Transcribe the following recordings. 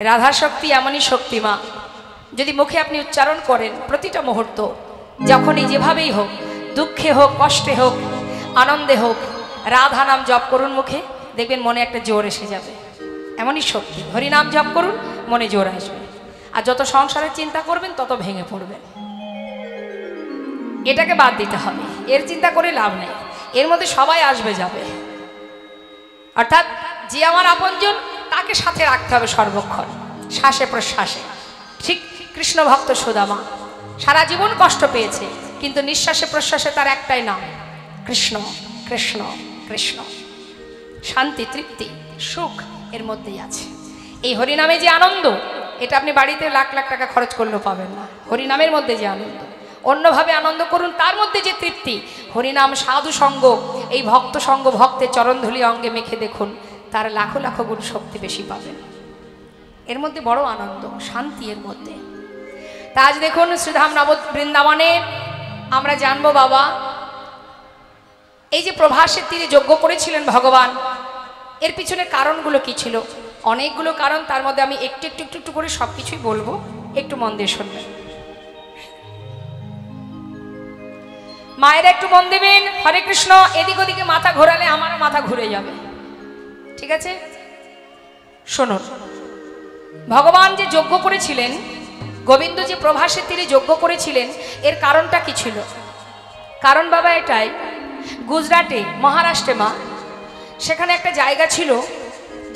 রাধা শক্তি এমনই শক্তি মা, যদি মুখে আপনি উচ্চারণ করেন প্রতিটা মুহূর্ত, যখনই যেভাবেই হোক, দুঃখে হোক, কষ্টে হোক, আনন্দে হোক, রাধা নাম জপ করুন মুখে, দেখবেন মনে একটা জোর এসে যাবে। এমনই শক্তি। হরিনাম জপ করুন, মনে জোর আসবে। আর যত সংসারের চিন্তা করবেন তত ভেঙে পড়বেন। এটাকে বাদ দিতে হবে, এর চিন্তা করে লাভ নেই। এর মধ্যে সবাই আসবে যাবে, অর্থাৎ যে আমার আপনজন তাকে সাথে রাখতে হবে সর্বক্ষণ, শ্বাসে প্রশ্বাসে। ঠিক কৃষ্ণ ভক্ত সুদামা সারা জীবন কষ্ট পেয়েছে, কিন্তু নিঃশ্বাসে প্রশ্বাসে তার একটাই নাম, কৃষ্ণ কৃষ্ণ কৃষ্ণ। শান্তি, তৃপ্তি, সুখ এর মধ্যেই আছে। এই হরিনামে যে আনন্দ, এটা আপনি বাড়িতে লাখ লাখ টাকা খরচ করলেও পাবেন না। হরিনামের মধ্যে যে আনন্দ, অন্যভাবে আনন্দ করুন, তার মধ্যে যে তৃপ্তি। হরিনাম, সাধু সঙ্গ, এই ভক্ত সঙ্গ, ভক্তের চরণধুলি অঙ্গে মেখে দেখুন, তার লাখো লাখো গুণ শক্তি বেশি পাবেন। এর মধ্যে বড় আনন্দ, শান্তি এর মধ্যে। তা আজ দেখুন শ্রীধাম নব বৃন্দাবনে আমরা জানবো বাবা, এই যে প্রভাসের তীরে যজ্ঞ করেছিলেন ভগবান, এর পিছনে কারণগুলো কি ছিল? অনেকগুলো কারণ, তার মধ্যে আমি একটু একটু একটু একটু করে সব কিছুই বলবো, একটু মন দিয়ে শুনবেন। মায়েরা একটু মন দেবেন। হরে কৃষ্ণ। এদিক ওদিকে মাথা ঘোরালে আমারও মাথা ঘুরে যাবে, ঠিক আছে? শুনুন, ভগবান যে যজ্ঞ করেছিলেন, গোবিন্দ যে প্রভাসের তীরে যজ্ঞ করেছিলেন, এর কারণটা কি ছিল? কারণ বাবা এটাই, গুজরাটে, মহারাষ্ট্রে মা, সেখানে একটা জায়গা ছিল,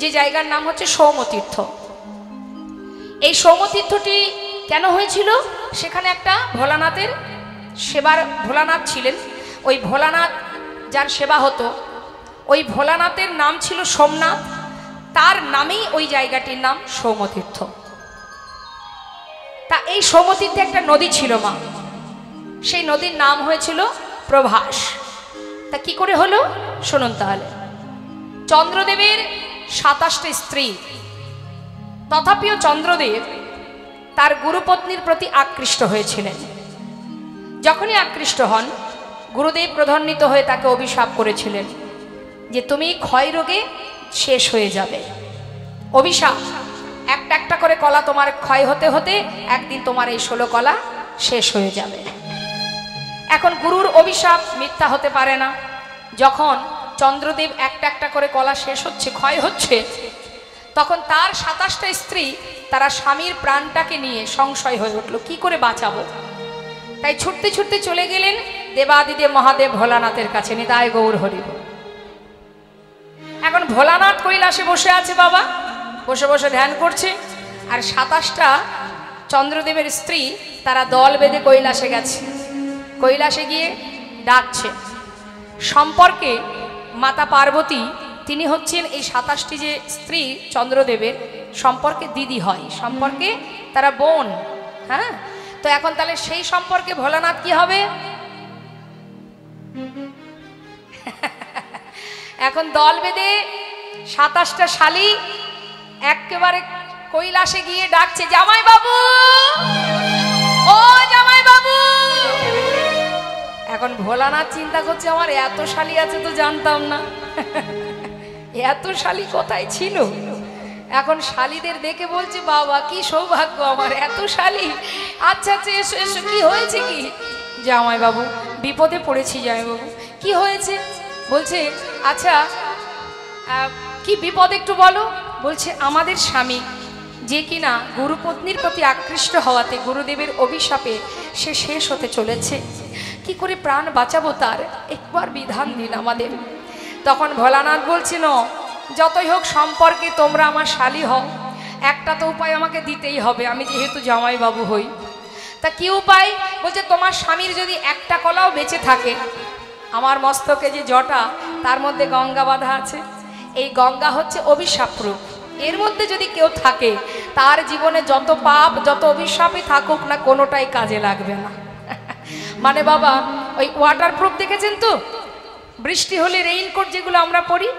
যে জায়গার নাম হচ্ছে সৌমতীর্থ। এই সৌমতীর্থটি কেন হয়েছিল? সেখানে একটা ভোলানাথের সেবার, ভোলানাথ ছিলেন, ওই ভোলানাথ যার সেবা হতো, ওই ভোলানাথের নাম ছিল সোমনাথ, তার নামেই ওই জায়গাটির নাম সৌমতীর্থ। তা এই সৌমতীর্থে একটা নদী ছিল মা, সেই নদীর নাম হয়েছিল প্রভাস। তা কি করে হলো শুনুন তাহলে। চন্দ্রদেবের 27টি স্ত্রী, তথাপিও চন্দ্রদেব তার গুরুপত্নীর প্রতি আকৃষ্ট হয়েছিলেন। যখনই আকৃষ্ট হন, গুরুদেব ক্রোধান্বিত হয়ে তাকে অভিশাপ করেছিলেন যে তুমি ক্ষয় রোগে শেষ হয়ে যাবে। অভিশাপ, একটা একটা করে কলা তোমার ক্ষয় হতে হতে একদিন তোমার এই 16 কলা শেষ হয়ে যাবে। এখন গুরুর অভিশাপ মিথ্যা হতে পারে না। যখন চন্দ্রদেব একটা একটা করে কলা শেষ হচ্ছে, ক্ষয় হচ্ছে, তখন তার 27টা স্ত্রী তারা স্বামীর প্রাণটাকে নিয়ে সংশয় হয়ে উঠল, কি করে বাঁচাবো। তাই ছুটতে ছুটতে চলে গেলেন দেবাদিদেব মহাদেব ভোলানাথের কাছে। নিতাই গৌর হরিব। এখন ভোলানাথ কৈলাসে বসে আছে বাবা, বসে বসে ধ্যান করছে, আর 27টা চন্দ্রদেবের স্ত্রী তারা দল বেঁধে কৈলাসে গেছে। কৈলাসে গিয়ে ডাকছে। সম্পর্কে মাতা পার্বতী, তিনি হচ্ছেন এই 27টি যে স্ত্রী চন্দ্রদেবের সম্পর্কে দিদি হয়, সম্পর্কে তারা বোন। হ্যাঁ, তো এখন তাহলে সেই সম্পর্কে ভোলানাথ কি হবে? এখন দল বেঁধে 27টা শালী একেবারে কৈলাসে গিয়ে ডাকছে, জামাই বাবু, ও জামাই বাবু। এখন ভোলানাথ চিন্তা করছে, আমার এত শালী আছে তো জানতাম না, এত শালী কোথায় ছিল। এখন শালীদের দেখে বলছে, বাবা কি সৌভাগ্য আমার, এত শালী। আচ্ছা আচ্ছা, এসো এসো, কি হয়েছে কি? জামাই বাবু বিপদে পড়েছি জামাই বাবু। কি হয়েছে? বলছে, আচ্ছা কি বিপদ একটু বলো। বলছে, আমাদের স্বামী যে কিনা গুরুপত্নীর প্রতি আকৃষ্ট হওয়াতে গুরুদেবের অভিশাপে সে শেষ হতে চলেছে, কি করে প্রাণ বাঁচাবো তার একবার বিধান দিন আমাদের। তখন ভোলানাথ বলছিল, যতই হোক সম্পর্কে তোমরা আমার শালী হও, একটা তো উপায় আমাকে দিতেই হবে, আমি যেহেতু জামাই বাবু হই। তা কি উপায়? বলছে, তোমার স্বামীর যদি একটা কলাও বেঁচে থাকে, আমার মস্তকে যে জটা, তার মধ্যে গঙ্গা বাঁধা আছে, এই গঙ্গা হচ্ছে অভিশাপরূপ। এর মধ্যে যদি কেউ থাকে, তার জীবনে যত পাপ, যত অভিশাপই থাকুক না, কোনোটাই কাজে লাগবে না। মানে বাবা, ওই ওয়াটারপ্রুফ দেখেছেন তো, বৃষ্টি হলে রেইনকোট যেগুলো আমরা পরি,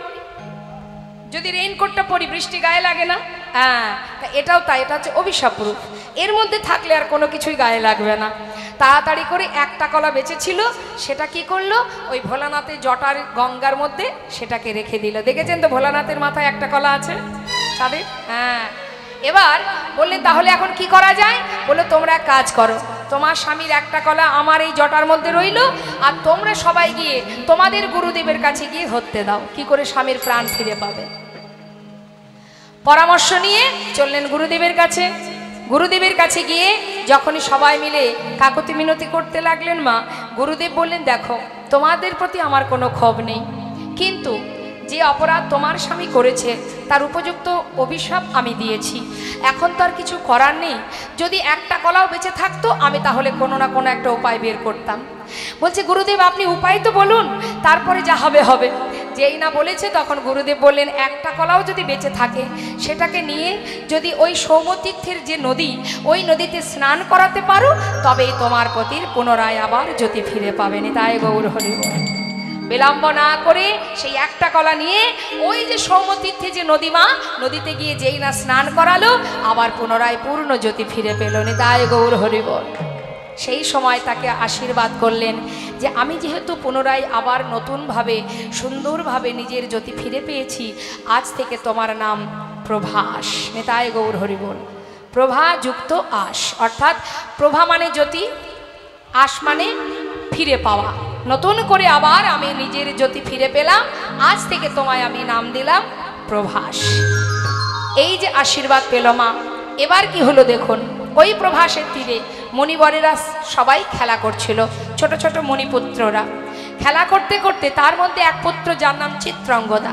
যদি রেইনকোটটা পরি বৃষ্টি গায়ে লাগে না? হ্যাঁ, এটাও তাই, এটা হচ্ছে অভিশাপরূপ। এর মধ্যে থাকলে আর কোনো কিছুই গায়ে লাগবে না। তাড়াতাড়ি করে একটা কলা বেঁচেছিল, সেটা কি করলো? ওই ভোলানাথের জটার গঙ্গার মধ্যে সেটাকে রেখে দিল। দেখেছেন তো ভোলানাথের মাথায় একটা কলা আছে চাঁদের? হ্যাঁ, এবার বললেন তাহলে এখন কি করা যায়? বললো তোমরা এক কাজ করো, তোমার স্বামীর একটা কলা আমার এই জটার মধ্যে রইল, আর তোমরা সবাই গিয়ে তোমাদের গুরুদেবের কাছে গিয়ে হত্যে দাও, কি করে স্বামীর প্রাণ ফিরে পাবে। পরামর্শ নিয়ে চললেন গুরুদেবের কাছে। গুরুদেবের কাছে গিয়ে যখনই সবাই মিলে কাকুতি মিনতি করতে লাগলেন মা, গুরুদেব বললেন দেখো তোমাদের প্রতি আমার কোনো ক্ষোভ নেই, কিন্তু যে অপরাধ তোমার স্বামী করেছে তার উপযুক্ত অভিশাপ আমি দিয়েছি, এখন তো আর কিছু করার নেই। যদি একটা কলাও বেঁচে থাকতো আমি তাহলে কোনো না কোনো একটা উপায় বের করতাম। বলছে গুরুদেব আপনি উপায় তো বলুন, তারপরে যা হবে হবে। যেই না বলেছে তখন গুরুদেব বললেন একটা কলাও যদি বেঁচে থাকে সেটাকে নিয়ে যদি ওই সৌমতীর্থের যে নদী, ওই নদীতে স্নান করাতে পারো তবেই তোমার পতির পুনরায় আবার জ্যোতি ফিরে পাবেন। তাই গৌর হরি বল। বিলম্ব না করে সেই একটা কলা নিয়ে ওই যে সৌমতীর্থে যে নদী মা, নদীতে গিয়ে যেই না স্নান করালো আবার পুনরায় পূর্ণ জ্যোতি ফিরে পেল। তাই গৌর হরি বল। সেই সময় তাকে আশীর্বাদ করলেন যে আমি যেহেতু পুনরায় আবার নতুনভাবে সুন্দরভাবে নিজের জ্যোতি ফিরে পেয়েছি, আজ থেকে তোমার নাম প্রভাস। নেতায় গৌর হরি বল। প্রভা যুক্ত আশ, অর্থাৎ প্রভা মানে জ্যোতি, আশ মানে ফিরে পাওয়া। নতুন করে আবার আমি নিজের জ্যোতি ফিরে পেলাম, আজ থেকে তোমায় আমি নাম দিলাম প্রভাস। এই যে আশীর্বাদ পেল মা, এবার কি হলো দেখুন। ওই প্রভাসের তীরে মণিবরেরা সবাই খেলা করছিল, ছোট ছোট মণিপুত্ররা খেলা করতে করতে তার মধ্যে এক পুত্র যার নাম চিত্রাঙ্গদা,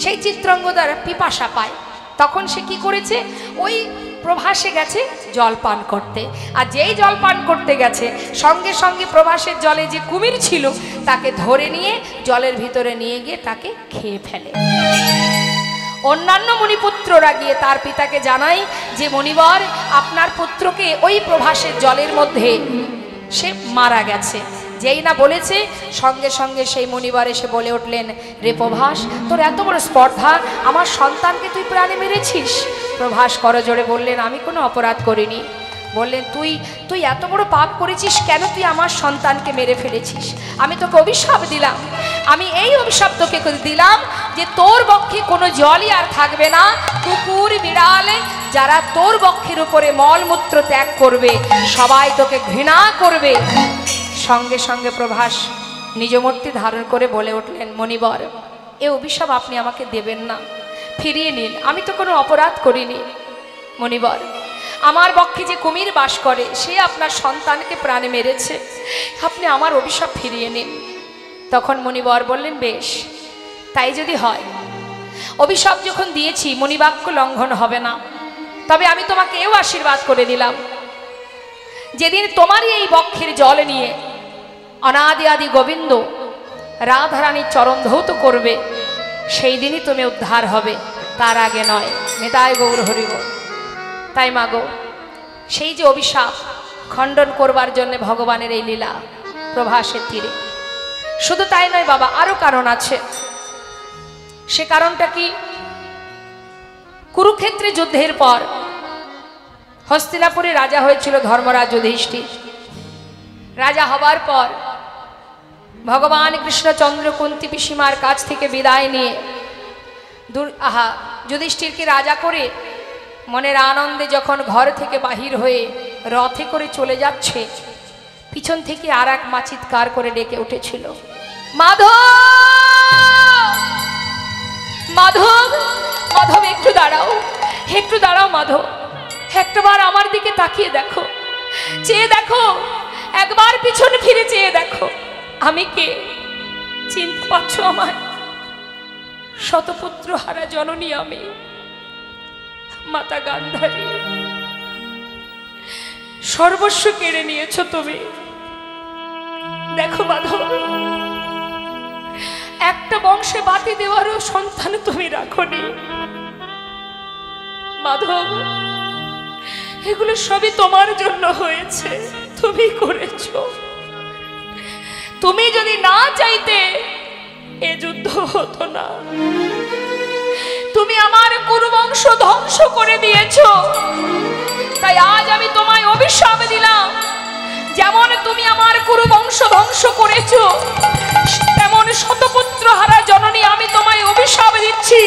সেই চিত্রাঙ্গদার পিপাসা পায়। তখন সে কি করেছে, ওই প্রভাসে গেছে জল পান করতে। আর যেই জল পান করতে গেছে সঙ্গে সঙ্গে প্রভাসের জলে যে কুমির ছিল তাকে ধরে নিয়ে জলের ভিতরে নিয়ে গিয়ে তাকে খেয়ে ফেলে। অন্যান্য মণিপুত্ররা গিয়ে তার পিতাকে জানায় যে মণিবর আপনার পুত্রকে ওই প্রভাসের জলের মধ্যে সে মারা গেছে। যেই না বলেছে সঙ্গে সঙ্গে সেই মণিবর এসে বলে উঠলেন, রে প্রভাস তোর এত বড় স্পর্ধা, আমার সন্তানকে তুই প্রাণে মেরেছিস। প্রভাস করজোড়ে বললেন আমি কোনো অপরাধ করিনি। বললেন তুই এত বড় পাপ করেছিস কেন, তুই আমার সন্তানকে মেরে ফেলেছিস। আমি তোকে অভিশাপ দিলাম, আমি এই অভিশাপ তোকে দিলাম যে তোর বক্ষে কোনো জলই আর থাকবে না। কুকুর বিড়ালে যারা তোর বক্ষের উপরে মলমূত্র ত্যাগ করবে সবাই তোকে ঘৃণা করবে। সঙ্গে সঙ্গে প্রভাস নিজ মূর্তি ধারণ করে বলে উঠলেন, মণিবর এ অভিশাপ আপনি আমাকে দেবেন না, ফিরিয়ে নিন, আমি তো কোনো অপরাধ করিনি। মণিবর আমার বক্ষে যে কুমির বাস করে সে আপনার সন্তানকে প্রাণে মেরেছে, আপনি আমার অভিশাপ ফিরিয়ে নিন। তখন মণিবর বললেন বেশ, তাই যদি হয়, অভিশাপ যখন দিয়েছি মণিবাক্য লঙ্ঘন হবে না, তবে আমি তোমাকে এও আশীর্বাদ করে দিলাম যেদিন তোমারই এই বক্ষের জল নিয়ে অনাদি আদি গোবিন্দ রাধারানীর চরণ ধৌত করবে সেই দিনই তুমি উদ্ধার হবে, তার আগে নয়। নেতায় গৌর হরি বল। তাই মাগো সেই যে অভিশাপ খণ্ডন করবার জন্য ভগবানের এই লীলা প্রভাসের তীরে। শুধু তাই নয় বাবা, আরো কারণ আছে। সে কারণটা কি, কুরুক্ষেত্রে যুদ্ধের পর হস্তিনাপুরে রাজা হয়েছিল ধর্মরাজ যুধিষ্ঠির। রাজা হবার পর ভগবান কৃষ্ণচন্দ্র কুন্তি পিসিমার কাছ থেকে বিদায় নিয়ে যুধিষ্ঠিরকে রাজা করে মনের আনন্দে যখন ঘর থেকে বাহির হয়ে রথে করে চলে যাচ্ছে, পিছন থেকে আর এক মা চিৎকার করে ডেকে উঠেছিল, মাধব মাধব মাধব একটু দাঁড়াও, একটু দাঁড়াও মাধব, একটাবার আমার দিকে তাকিয়ে দেখো, চেয়ে দেখো, একবার পিছন ফিরে চেয়ে দেখো, আমি কে চিনতে পারছো আমায়? শতপুত্র হারা জননী আমি, মাতা গান্ধারী। সর্বস্ব কেড়ে নিয়েছো তুমি। দেখো মাধব, একটা বংশে বাতি দেওয়ারও সন্তান তুমি রাখোনি। মাধব এগুলো সবই তোমার জন্য হয়েছে, তুমি করেছো। তুমি যদি না চাইতে এ যুদ্ধ হতো না। তুমি আমার কুরুবংশ ধ্বংস করে দিয়েছো, তাই আজ আমি তোমায় অভিশাপ দিলাম। যেমন তুমি আমার কুরুবংশ ধ্বংস করেছো, তেমন শতপুত্র হারা জননী আমি তোমায় অভিশাপ দিচ্ছি।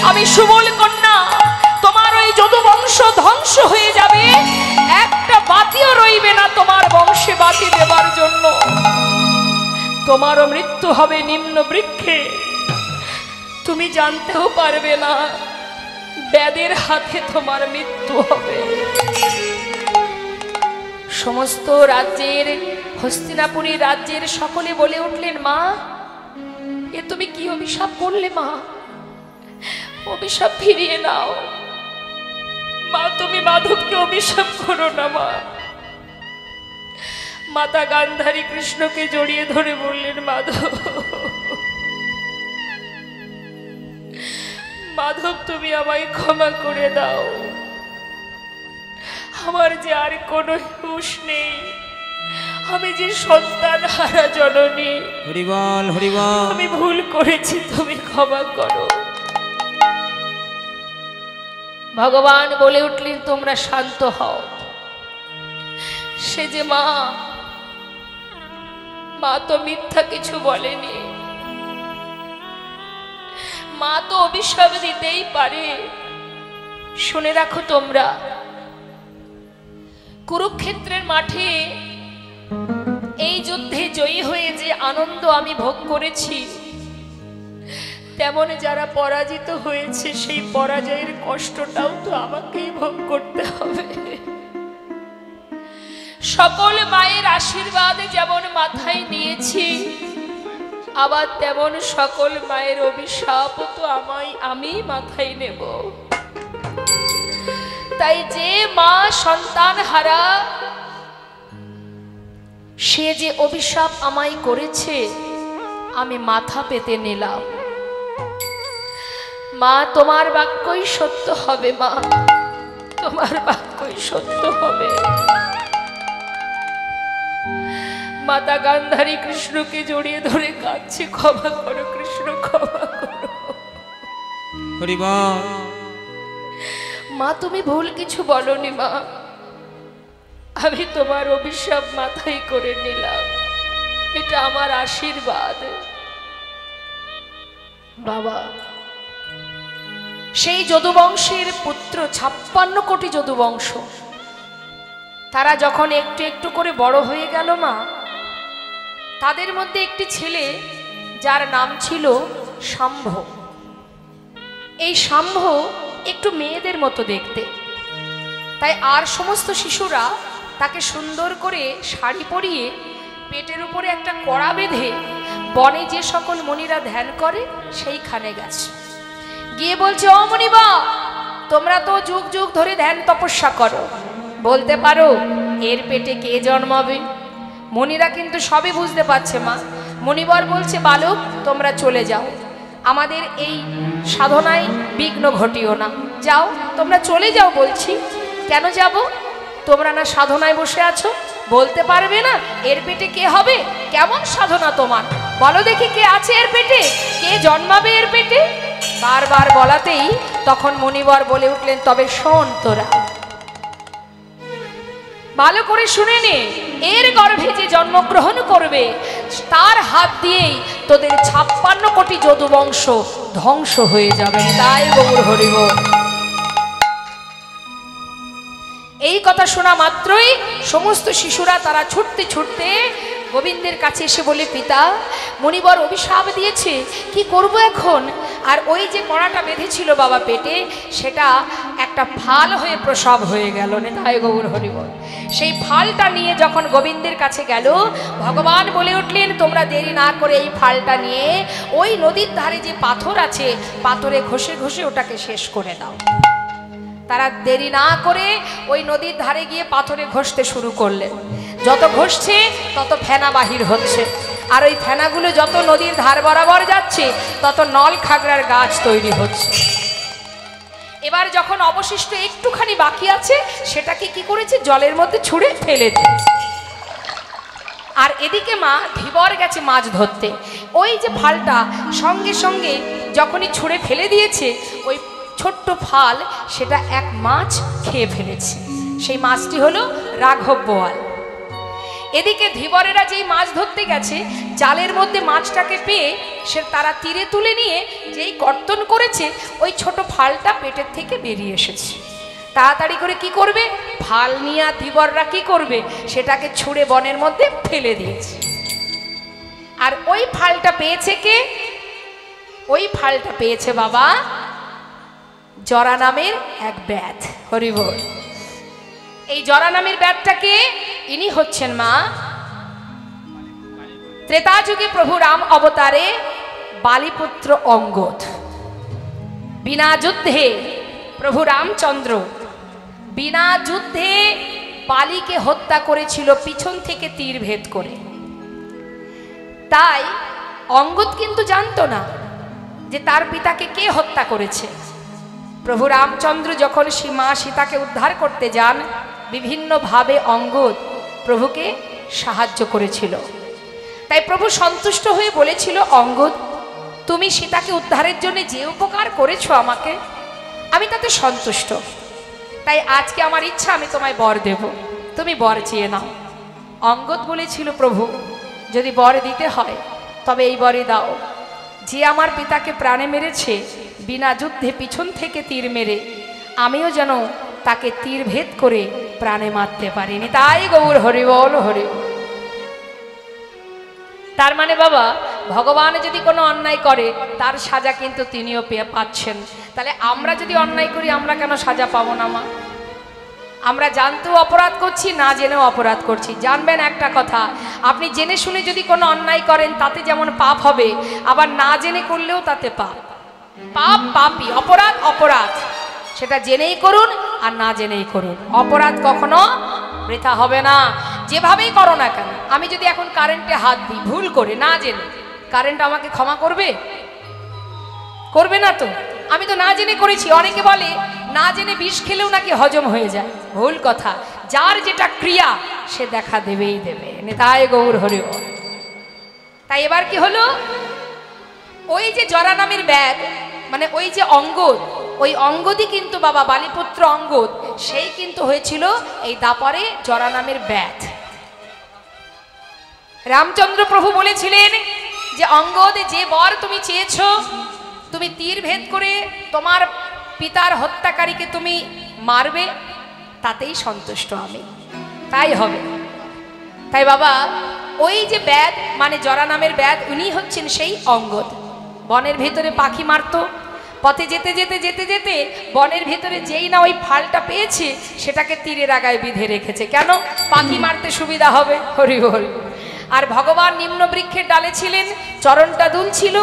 আমি সুবল কন্যা তোমার ওই যদুবংশ বংশ ধ্বংস হয়ে যাবে, একটা বাতিও রইবে না তোমার বংশে বাতি দেবার জন্য। তোমারও মৃত্যু হবে নিম্ন বৃক্ষে, তুমি জানতেও পারবে না, ব্যাদের হাতে তোমার মৃত্যু হবে। সমস্ত রাজ্যের, হস্তিনাপুরী রাজ্যের সকলে বলে উঠলেন, মা এ তুমি কি অভিশাপ করলে মা, অভিশাপ ফিরিয়ে নাও মা, তুমি মাধবকে অভিশাপ করো না মা। মাতা গান্ধারী কৃষ্ণকে জড়িয়ে ধরে বললেন, মাধব মাধব তুমি আমায় ক্ষমা করে দাও, আমার যে আর কোনো হুঁশ নেই, আমি যে সন্তান হারা জননী, হরিবল হরিবল, আমি ভুল করেছি, তুমি ক্ষমা করো। ভগবান বলে উঠলেন, তোমরা শান্ত হও। সে যে মা, মা তো মিথ্যা কিছু বলেনি, মা তো অভিশাপ দিতেই পারে। শুনে রাখো তোমরা, কুরুক্ষেত্রের মাঠে এই যুদ্ধে জয়ী হয়ে যে আনন্দ আমি ভোগ করেছি, তেমন যারা পরাজিত হয়েছে সেই পরাজয়ের কষ্টটাও তো আমাকেই ভোগ করতে হবে। সকল মায়ের আশীর্বাদ যেমন মাথায় নিয়েছি, আবার তেমন সকল মায়ের অভিশাপ তো আমি মাথায় নেব। তাই যে মা সন্তান হারা, সে যে অভিশাপ আমায় করেছে, আমি মাথা পেতে নিলাম। মা তোমার বাক্যই সত্য হবে মা, তোমার বাক্যই সত্য হবে। মাতা গান্ধারী কৃষ্ণকে জড়িয়ে ধরে কাঁদছে, ক্ষমা করো কৃষ্ণ, ক্ষমা করো। হরিবল। মা তুমি ভুল কিছু বলনি মা, আমি তোমার অভিশাপ মাথায় করে নিলাম, এটা আমার আশীর্বাদ। বাবা, সেই যদুবংশের পুত্র, 56 কোটি যদুবংশ, তারা যখন একটু একটু করে বড় হয়ে গেল মা, তাদের মধ্যে একটি ছেলে যার নাম ছিল শাম্ভ। এই শাম্ভ একটু মেয়েদের মতো দেখতে, তাই আর সমস্ত শিশুরা তাকে সুন্দর করে শাড়ি পরিয়ে পেটের উপরে একটা কড়া বেঁধে বনে যে সকল মুনিরা ধ্যান করে সেইখানে গেছে। গিয়ে বলছে, ও মুনিবা, তোমরা তো যুগ যুগ ধরে ধ্যান তপস্যা করো, বলতে পারো এর পেটে কে জন্মাবে? মুনিরা কিন্তু সবই বুঝতে পারছে মা। মুনিবর বলছে, বালক তোমরা চলে যাও, আমাদের এই সাধনায় বিঘ্ন ঘটিও না, যাও তোমরা চলে যাও বলছি। কেন যাব? তোমরা না সাধনায় বসে আছো, বলতে পারবে না এর পেটে কে হবে? কেমন সাধনা তোমার, বলো দেখি কে আছে এর পেটে, কে জন্মাবে এর পেটে? বারবার বলাতেই তখন মুনিবর বলে উঠলেন, তবে শোন তোরা, ভালো করে শুনে নে, এর গর্ভে যে জন্মগ্রহণ করবে তার হাত দিয়েই তোদের 56 কোটি যদুবংশ ধ্বংস হয়ে যাবে। তাই গৌর হরি বল। এই কথা শোনা মাত্রই সমস্ত শিশুরা তারা ছুটতে ছুটতে গোবিন্দের কাছে এসে বলে, পিতা মুনিবর অভিশাপ দিয়েছে, কি করব এখন? আর ওই যে কড়াটা বেঁধেছিল বাবা পেটে, সেটা একটা ফাল হয়ে প্রসব হয়ে গেল। তাই গৌর হরি বল। সেই ফালটা নিয়ে যখন গোবিন্দের কাছে গেল, ভগবান বলে উঠলেন, তোমরা দেরি না করে এই ফালটা নিয়ে ওই নদীর ধারে যে পাথর আছে, পাথরে ঘষে ঘষে ওটাকে শেষ করে দাও। তারা দেরি না করে ওই নদীর ধারে গিয়ে পাথরে ঘষতে শুরু করলেন। যত ঘষছে তত ফেনা বাহির হচ্ছে, আর ওই ফেনাগুলো যত নদীর ধার বরাবর যাচ্ছে তত নল খাগড়ার গাছ তৈরি হচ্ছে। এবার যখন অবশিষ্ট একটুখানি বাকি আছে, সেটাকে কি করেছে, জলের মধ্যে ছুঁড়ে ফেলে দিয়েছে। আর এদিকে মা ধীবর গেছে মাছ ধরতে, ওই যে ফালটা সঙ্গে সঙ্গে যখনই ছুঁড়ে ফেলে দিয়েছে, ওই ছোট্ট ফাল সেটা এক মাছ খেয়ে ফেলেছে। সেই মাছটি হলো রাঘব বোয়াল। এদিকে ধীবরেরা যেই মাছ ধরতে গেছে, জালের মধ্যে মাছটাকে পেয়ে সে তারা তীরে তুলে নিয়ে যেই কর্তন করেছে, ওই ছোট ফালটা পেটের থেকে বেরিয়ে এসেছে। তাড়াতাড়ি করে কি করবে, ফাল নিয়ে ধীবররা কি করবে, সেটাকে ছুঁড়ে বনের মধ্যে ফেলে দিয়েছে। আর ওই ফালটা পেয়েছে কে? ওই ফালটা পেয়েছে বাবা জরা নামের এক ব্যাধ। হরি বল। এই জরা নামের ব্যাধটাকে ইনি হচ্ছেন মা ত্রেতা যুগে প্রভু রাম অবতারে বালিপুত্র অঙ্গদ। বিনা যুদ্ধে প্রভু রামচন্দ্র বিনা যুদ্ধে বালিকে হত্যা করেছিল পিছন থেকে তীর ভেদ করে। তাই অঙ্গদ কিন্তু জানতো না যে তার পিতাকে কে হত্যা করেছে। প্রভু রামচন্দ্র যখন মা সীতাকে উদ্ধার করতে যান, বিভিন্নভাবে অঙ্গদ প্রভুকে সাহায্য করেছিল। তাই প্রভু সন্তুষ্ট হয়ে বলেছিল, অঙ্গদ তুমি সীতাকে উদ্ধারের জন্য যে উপকার করেছো আমাকে, আমি তাতে সন্তুষ্ট। তাই আজকে আমার ইচ্ছা আমি তোমায় বর দেব, তুমি বর চেয়ে নাও। অঙ্গদ বলেছিল, প্রভু যদি বর দিতে হয় তবে এই বরই দাও, যে আমার পিতাকে প্রাণে মেরেছে বিনা যুদ্ধে পিছন থেকে তীর মেরে, আমিও যেন তাকে তীর ভেদ করে প্রাণে মারতে পারিনি। তাই গৌর হরি বল হরি। তার মানে বাবা ভগবান যদি কোনো অন্যায় করে তার সাজা কিন্তু তিনিও পাচ্ছেন। তাহলে আমরা যদি অন্যায় করি আমরা কেন সাজা পাবো না মা? আমরা জানতেও অপরাধ করছি, না জেনেও অপরাধ করছি। জানবেন একটা কথা, আপনি জেনে শুনে যদি কোনো অন্যায় করেন তাতে যেমন পাপ হবে, আবার না জেনে করলেও তাতে পাপ। পাপ পাপই, অপরাধ অপরাধ। সেটা জেনেই করুন আর না জেনেই করুন, অপরাধ কখনো বৃথা হবে না। যেভাবেই করো না কেন, আমি যদি এখন কারেন্টে হাত দিই ভুল করে না জেনে, কারেন্ট আমাকে ক্ষমা করবে? করবে না তো। আমি তো না জেনে করেছি। অনেকে বলে না জেনে বিষ খেলেও নাকি হজম হয়ে যায়। ভুল কথা। যার যেটা ক্রিয়া সে দেখা দেবেই দেবে। নেতায় গৌর হরি বল। তাই এবার কি হলো, ওই যে জরা নামের ব্যাধ, মানে ওই যে অঙ্গদ, ওই অঙ্গদই কিন্তু বাবা বালিপুত্র অঙ্গদ, সেই কিন্তু হয়েছিল এই দাপরে জরা নামের ব্যাধ। রামচন্দ্র প্রভু বলেছিলেন যে অঙ্গদ, যে বর তুমি চেয়েছো, তুমি তীর ভেদ করে তোমার পিতার হত্যাকারীকে তুমি মারবে, তাতেই সন্তুষ্ট আমি, তাই হবে। তাই বাবা ওই যে ব্যাধ মানে জরা নামের ব্যাধ, উনি হচ্ছেন সেই অঙ্গদ। বনের ভেতরে পাখি মারতো, পথে যেতে যেতে যেতে যেতে বনের ভেতরে যেই না ওই ফালটা পেয়েছে সেটাকে তীরের আগায় বিঁধে রেখেছে। কেন? পাখি মারতে সুবিধা হবে। হরি বল। আর ভগবান নিম্ন বৃক্ষের ডালে ছিলেন, চরণটা দুলছিল,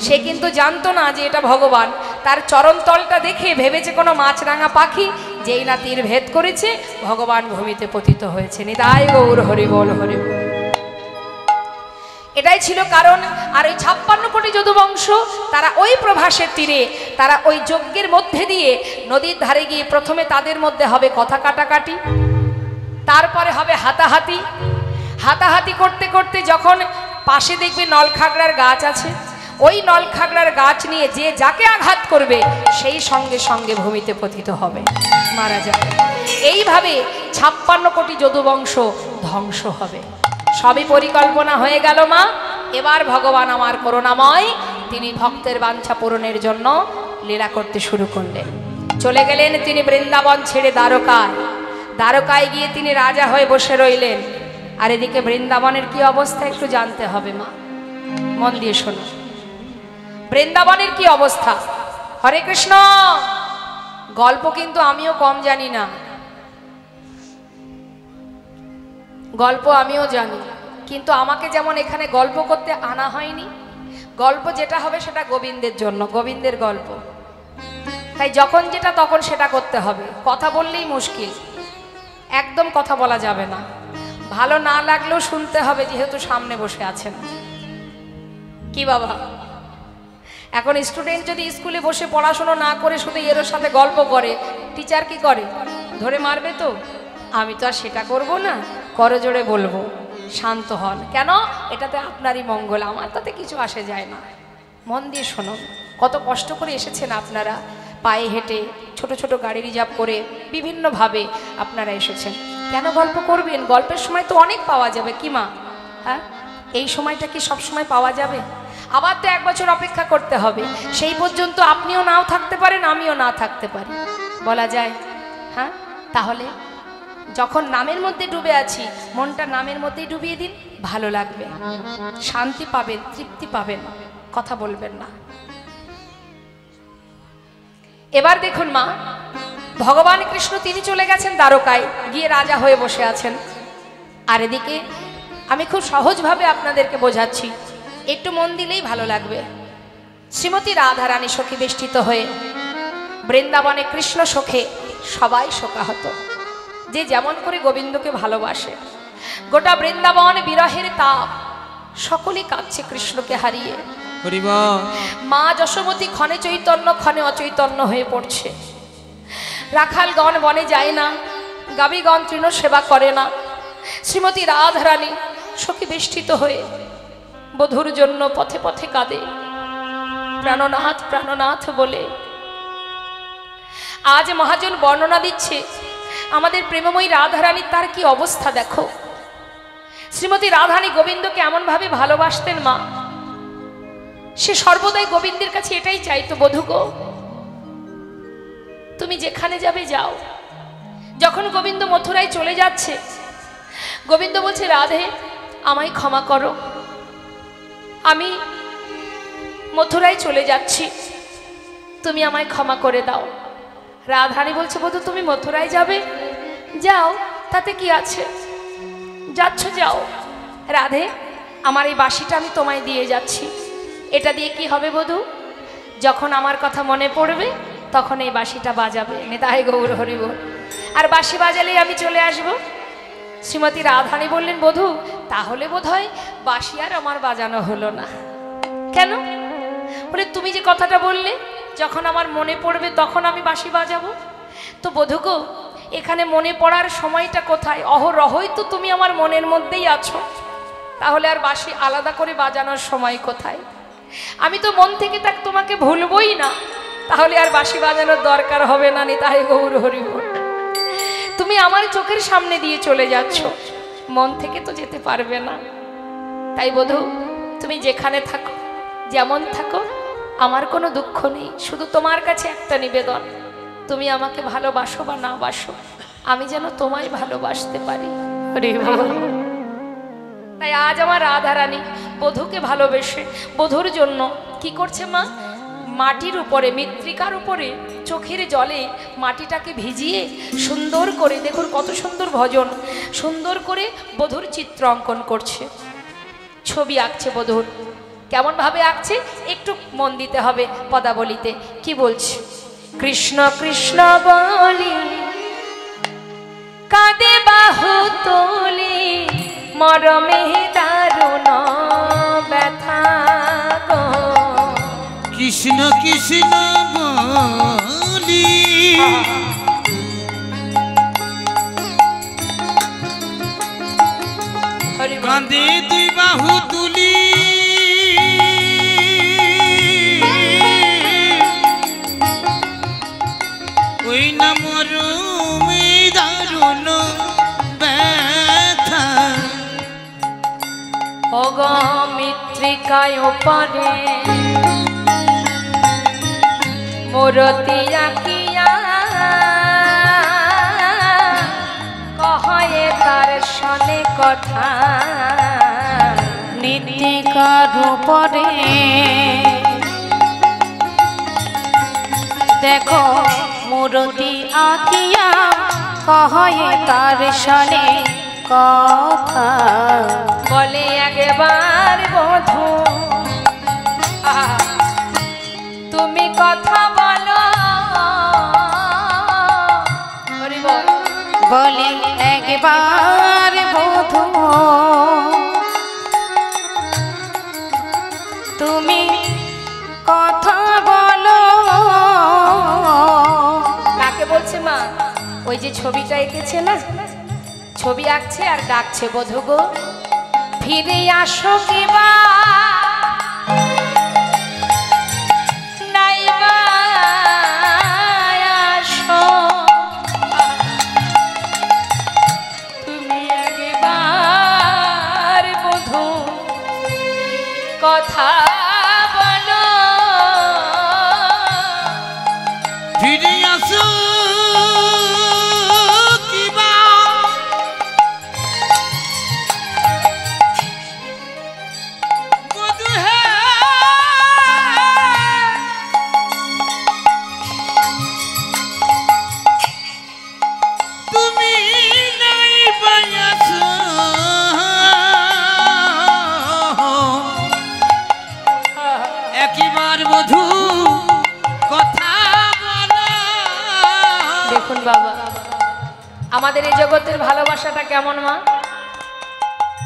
সে কিন্তু জানতো না যে এটা ভগবান। তার চরণ তলটা দেখে ভেবেছে কোনো মাছরাঙা পাখি, যেই না তীর ভেদ করেছে ভগবান ভূমিতে পতিত হয়েছে। নিতাই গৌর হরি বল হরি বল। এটাই ছিল কারণ। আর ওই 56 কোটি যদুবংশ তারা ওই প্রভাসের তীরে, তারা ওই যজ্ঞের মধ্যে দিয়ে নদীর ধারে গিয়ে প্রথমে তাদের মধ্যে হবে কথা কাটাকাটি, তারপরে হবে হাতাহাতি। হাতাহাতি করতে করতে যখন পাশে দেখবে নলখাগড়ার গাছ আছে, ওই নলখাগড়ার গাছ নিয়ে যে যাকে আঘাত করবে সেই সঙ্গে সঙ্গে ভূমিতে পতিত হবে, মারা যাবে। এইভাবে 56 কোটি যদুবংশ ধ্বংস হবে। সবই পরিকল্পনা হয়ে গেল মা। এবার ভগবান আমার করুণাময়, তিনি ভক্তের বাঞ্ছা পূরণের জন্য লীলা করতে শুরু করলেন। চলে গেলেন তিনি বৃন্দাবন ছেড়ে দ্বারকায়। দ্বারকায় গিয়ে তিনি রাজা হয়ে বসে রইলেন। আর এদিকে বৃন্দাবনের কি অবস্থা একটু জানতে হবে মা, মন দিয়ে শোনো। বৃন্দাবনের কি অবস্থা? হরে কৃষ্ণ। গল্প কিন্তু আমিও কম জানি না, গল্প আমিও জানি, কিন্তু আমাকে যেমন এখানে গল্প করতে আনা হয়নি। গল্প যেটা হবে সেটা গোবিন্দের জন্য, গোবিন্দের গল্প। তাই যখন যেটা তখন সেটা করতে হবে। কথা বললেই মুশকিল, একদম কথা বলা যাবে না। ভালো না লাগলেও শুনতে হবে, যেহেতু সামনে বসে আছেন। কি বাবা, এখন স্টুডেন্ট যদি স্কুলে বসে পড়াশোনা না করে শুধু এর সাথে গল্প করে, টিচার কি করে? ধরে মারবে তো। আমি তো আর সেটা করব না, করজোড়ে বলবো শান্ত হন। কেন? এটাতে আপনারই মঙ্গল, আমার তাতে কিছু আসে যায় না। মন দিয়ে শুনুন। কত কষ্ট করে এসেছেন আপনারা, পায়ে হেঁটে, ছোট ছোট গাড়ি রিজার্ভ করে, বিভিন্নভাবে আপনারা এসেছেন। কেন গল্প করবেন? গল্পের সময় তো অনেক পাওয়া যাবে। কি মা, হ্যাঁ, এই সময়টা কি সব সময় পাওয়া যাবে? আবার তো 1 বছর অপেক্ষা করতে হবে। সেই পর্যন্ত আপনিও নাও থাকতে পারেন, আমিও না থাকতে পারি, বলা যায়। হ্যাঁ, তাহলে যখন নামের মধ্যে ডুবে আছি মনটা নামের মধ্যেই ডুবিয়ে দিন, ভালো লাগবে, শান্তি পাবেন, তৃপ্তি পাবেন, কথা বলবেন না। এবার দেখুন মা, ভগবান কৃষ্ণ তিনি চলে গেছেন দ্বারকায়, গিয়ে রাজা হয়ে বসে আছেন। আর এদিকে আমি খুব সহজভাবে আপনাদেরকে বোঝাচ্ছি, একটু মন দিলেই ভালো লাগবে। শ্রীমতী রাধারানী সখী বেষ্টিত হয়ে বৃন্দাবনে কৃষ্ণ সখে সবাই শোকাহত, যে যেমন করে গোবিন্দকে ভালোবাসে। গোটা বৃন্দাবন বিরহের তাপ, সকলেই কাঁদছে কৃষ্ণকে হারিয়ে। মা যশোমতী ক্ষণে চৈতন্য ক্ষণে অচৈতন্য হয়ে পড়ছে। রাখালগণ বনে যায় না, গাবিগণ তৃণ সেবা করে না। শ্রীমতী রাধারানী সখী বেষ্টিত হয়ে বধূর জন্য পথে পথে কাঁদে, প্রাণনাথ প্রাণনাথ বলে। আজ মহাজন বর্ণনা দিচ্ছে আমাদের প্রেমময়ী রাধারানীর তার কি অবস্থা দেখো। শ্রীমতী রাধারানী গোবিন্দকে এমন ভাবে ভালোবাসতেন মা, সে সর্বদাই গোবিন্দের কাছে এটাই চাইতো, বধূ গো তুমি যেখানে যাবে যাও। যখন গোবিন্দ মথুরায় চলে যাচ্ছে, গোবিন্দ বলছে রাধে আমায় ক্ষমা করো, আমি মথুরায় চলে যাচ্ছি, তুমি আমায় ক্ষমা করে দাও। রাধারানী বলছে বধূ তুমি মথুরায় যাবে, যাও, তাতে কি আছে, যাচ্ছ যাও। রাধে আমার এই বাঁশিটা আমি তোমায় দিয়ে যাচ্ছি, এটা দিয়ে কি হবে বধূ, যখন আমার কথা মনে পড়বে তখন এই বাঁশিটা বাজাবে, নিতাই গৌর হরি বল। আর বাঁশি বাজালেই আমি চলে আসব। শ্রীমতী রাধারানী বললেন বধূ তাহলে বোধহয় বাঁশি আর আমার বাজানো হলো না। কেন? বলে তুমি যে কথাটা বললে যখন আমার মনে পড়বে তখন আমি বাঁশি বাজাবো, তো বধূ গো এখানে মনে পড়ার সময়টা কোথায়, অহরহই তো তুমি আমার মনের মধ্যেই আছো, তাহলে আর বাঁশি আলাদা করে বাজানোর সময় কোথায়? আমি তো মন থেকে তাক তোমাকে ভুলবই না, তাহলে আর বাঁশি বাজানোর দরকার হবে না, নিতাই গৌর হরি বল। তুমি আমার চোখের সামনে দিয়ে চলে যাচ্ছ, মন থেকে তো যেতে পারবে না। তাই বধূ তুমি যেখানে থাকো যেমন থাকো আমার কোনো দুঃখ নেই, শুধু তোমার কাছে একটা নিবেদন, তুমি আমাকে ভালোবাসো বা না বাসো আমি যেন তোমায় ভালোবাসতে পারি। হরি বল। তাই আজ আমার রাধারানী বধূকে ভালোবেসে বধূর জন্য কি করছে মা, মাটির উপরে মৃত্তিকার উপরে চোখের জলে মাটিটাকে ভিজিয়ে সুন্দর করে, দেখুন কত সুন্দর ভজন, সুন্দর করে বধূর চিত্র অঙ্কন করছে, ছবি আঁকছে বধূর। কেমন ভাবে আঁকছে একটু মন দিতে হবে পদাবলিতে। কি বলছে, কৃষ্ণ কৃষ্ণ বলি কাঁদে বাহু তোলি, মরমে দারুণ ব্যথা গো। কৃষ্ণ কৃষ্ণ বলি কাঁদে দুই বাহু তুলি, ওই না মরমে দারুণ ব্যথা। অগ মৃত্তিকায় পারে মূরতি আঁকিয়া, কহে তার সনে কথা, মৃত্তিকার উপরে দেখো মূরতি আঁকিয়া, কহে তার সনে কথা। বলে একবার বধূ তুমি কথা বলো, বলে একবার বধূ তুমি কথা বলো। কাকে বলছে মা? ওই যে ছবিটা এঁকেছে না, ছবি আঁকছে আর ডাকছে বধূ গো ফিরে আসো কিবা, নাইবা আসো, তুমি একবার বধূ কথা বলো, ফিরে আসো আসো একবার বধূ কথা বলো। দেখুন বাবা, আমাদের এই জগতের ভালোবাসাটা কেমন মা?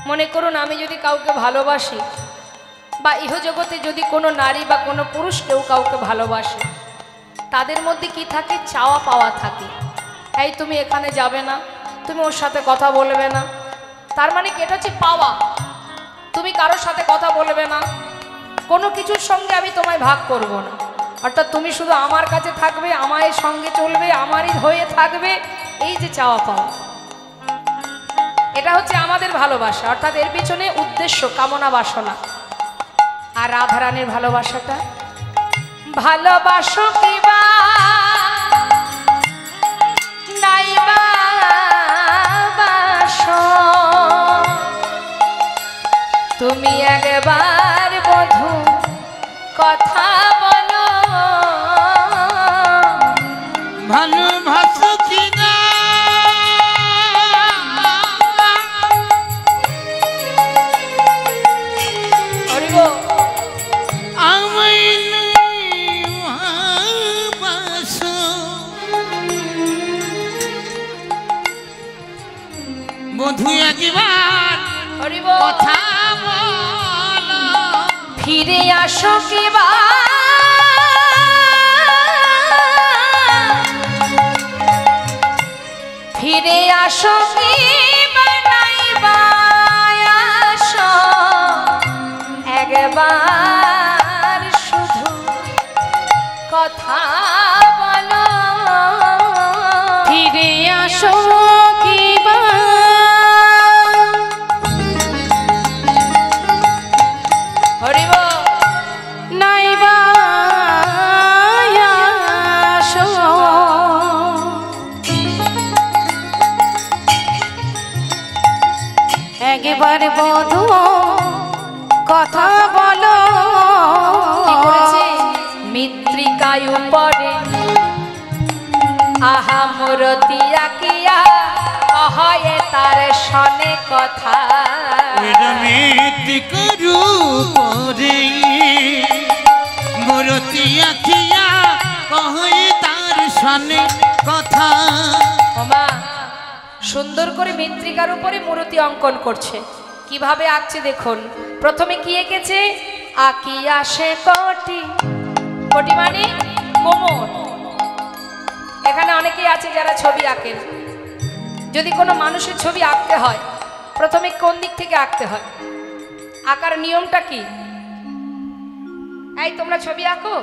মনে করুন আমি যদি কাউকে ভালোবাসি, বা ইহ জগতে যদি কোনো নারী বা কোনো পুরুষ কেউ কাউকে ভালোবাসে, তাদের মধ্যে কি থাকে? চাওয়া পাওয়া থাকে। এই তুমি এখানে যাবে না, তুমি ওর সাথে কথা বলবে না, তার মানে কি? এটা হচ্ছে পাওয়া। তুমি কারোর সাথে কথা বলবে না, কোনো কিছুর সঙ্গে আমি তোমায় ভাগ করব না, অর্থাৎ তুমি শুধু আমার কাছে থাকবে, আমার সঙ্গে চলবে, আমারই হয়ে থাকবে, এই যে চাওয়া পাওয়া, এটা হচ্ছে আমাদের ভালোবাসা। অর্থাৎ এর পিছনে উদ্দেশ্য, কামনা বাসনা। আর রাধারানীর ভালোবাসাটা, ভালোবাসো কিবা নাইবা বাসো, তুমি একবার বধূ কথা বলো, ভালোবাসো কিনা আমায় ভালোবাসো, বধূ একবার কথা বলো, ফিরে আসো কিবা ফিরে আসো কিবা নাইবা আসো, একবার শুধু কথা বলো, ফিরে আসো কিবা হরিব নাইবা আসো, একবার বধূ কথা বলো। কি করেছে? মৃত্তিকায় উপরে আহা মূরতি আঁকিয়া কহে তার সনে কথা, মৃত্তিকার উপরে মূরতি আঁকিয়া কহে তার সনে কথা। ওমা সুন্দর করে মৃত্তিকার উপরে মূর্তি অঙ্কন করছে। কিভাবে আঁকছে দেখুন। প্রথমে কি এঁকেছে? আঁকিয়া সে কোটি, কোটি মানে কোমর। এখানে অনেকেই আছে যারা ছবি আঁকেন। যদি কোনো মানুষের ছবি আঁকতে হয়, প্রথমে কোন দিক থেকে আঁকতে হয়? আঁকার নিয়মটা কি? এই তোমরা ছবি আঁকো,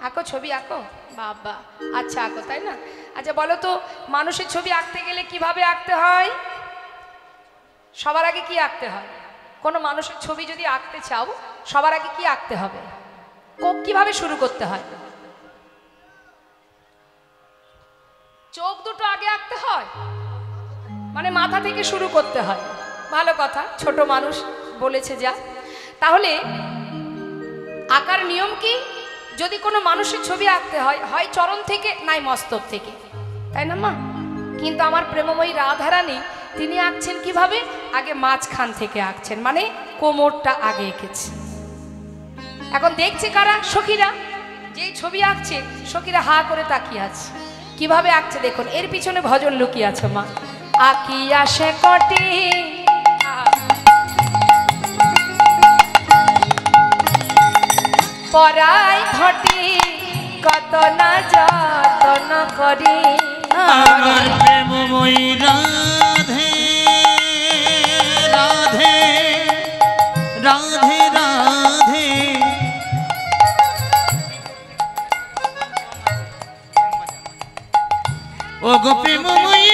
আঁকো ছবি আঁকো, বাবা আচ্ছা আঁকো, তাই না? আচ্ছা বলো তো, মানুষের ছবি আঁকতে গেলে কিভাবে আঁকতে হয়? সবার আগে কি আঁকতে হয়? কোনো মানুষের ছবি যদি আঁকতে চাও, সবার আগে কি আঁকতে হবে? কিভাবে শুরু করতে হয়? চোখ দুটো আগে আঁকতে হয়, মানে মাথা থেকে শুরু করতে হয়। ভালো কথা, ছোট মানুষ বলেছে যা। তাহলে আঁকার নিয়ম কি? যদি কোনো মানুষের ছবি আঁকতে হয়, হয় চরণ থেকে নাই মস্তক থেকে, তাই না মা? কিন্তু আমার প্রেমময়ী রাধারানী তিনি আঁকছেন কিভাবে? আগে মাঝখান থেকে আঁকছেন, মানে কোমরটা আগে এঁকেছে। এখন দেখছে কারা? সখীরা। যেই ছবি আঁকছে সখীরা হা করে তাকিয়ে আছে। কিভাবে আঁকছে দেখুন, এর পিছনে ভজন লুকিয়ে আছে মা। আঁকিয়া সে কটি পরাই ঘটি, কত না যতন করি, আমার প্রেমময়ী রাধে রাধে রাধে রাধে। ও গো প্রেমময়ী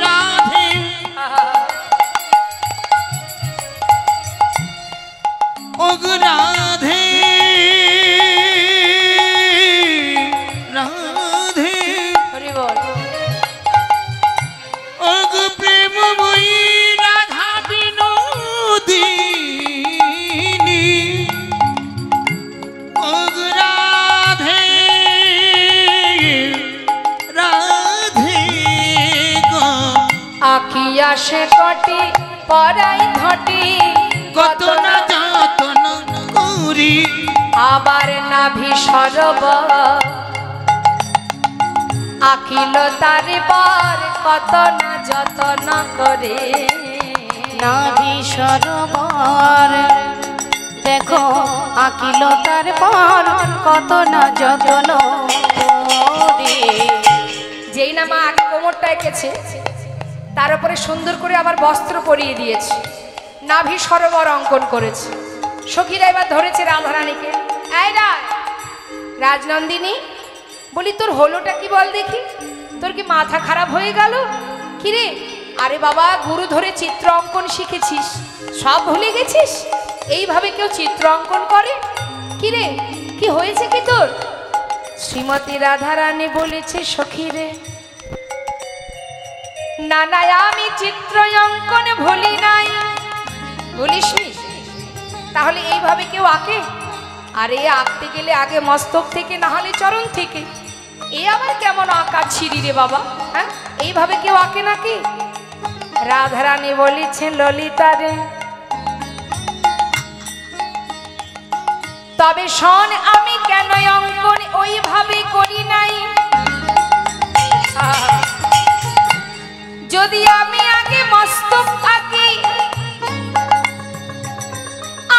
রাধে, ও গো রাধে রাধে। আসে কটি পরাই ঘটি, কত না যতন করি, আবার নাভি সরোবর আখিল তার পর, কত না যতন করে। নাভি সরোবর দেখো আঁকিল তার পর, কত না যত্ন করে। যেই না মা আগে কোমরটা এঁকেছে, তার উপরে সুন্দর করে আবার বস্ত্র পরিয়ে দিয়েছে, নাভি সরোবর অঙ্কন করেছে। সখীরা এবার ধরেছে রাধারানীকে, এই রাজনন্দিনী, বলি তোর হলোটা কি বল দেখি, তোর কি মাথা খারাপ হয়ে গেল? কিরে, আরে বাবা, গুরু ধরে চিত্র অঙ্কন শিখেছিস, সব ভুলে গেছিস? এইভাবে কেউ চিত্র অঙ্কন করে? কিরে, কি হয়েছে কি তোর? শ্রীমতী রাধারানী বলেছে, সখীরে, না না, আমি চিত্র অঙ্কন ভুলি নাই। বলিসনি? তাহলে এইভাবে কেউ আঁকে? আরে আঁকতে গেলে আগে মস্তক থেকে, না হলে চরণ থেকে। এ আবার কেমন আঁকা ছিড়ি রে বাবা, হ্যাঁ? এইভাবে কেউ আঁকে নাকি? রাধারানী বলেছেন, ললিতা রে, তবে শোন, আমি কেন অঙ্কন ওইভাবে করি নাই। যদি আমি আগে মস্তক আঁকি,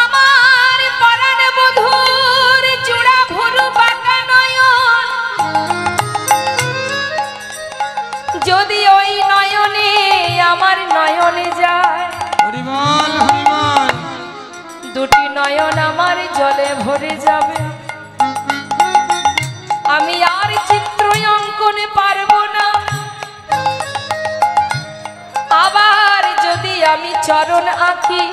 আমার পরাণ বধূর জোড়া ভরু বাঁকা নয়ন, যদি ওই নয়নে আমার নয়নে যায়, হরিবল হরিবল, দুটি নয়ন আমার জলে ভরে যাবে, আমি আর চিত্র অঙ্কনে পারবো না। আবার যদি আমি চরণ আঁকি,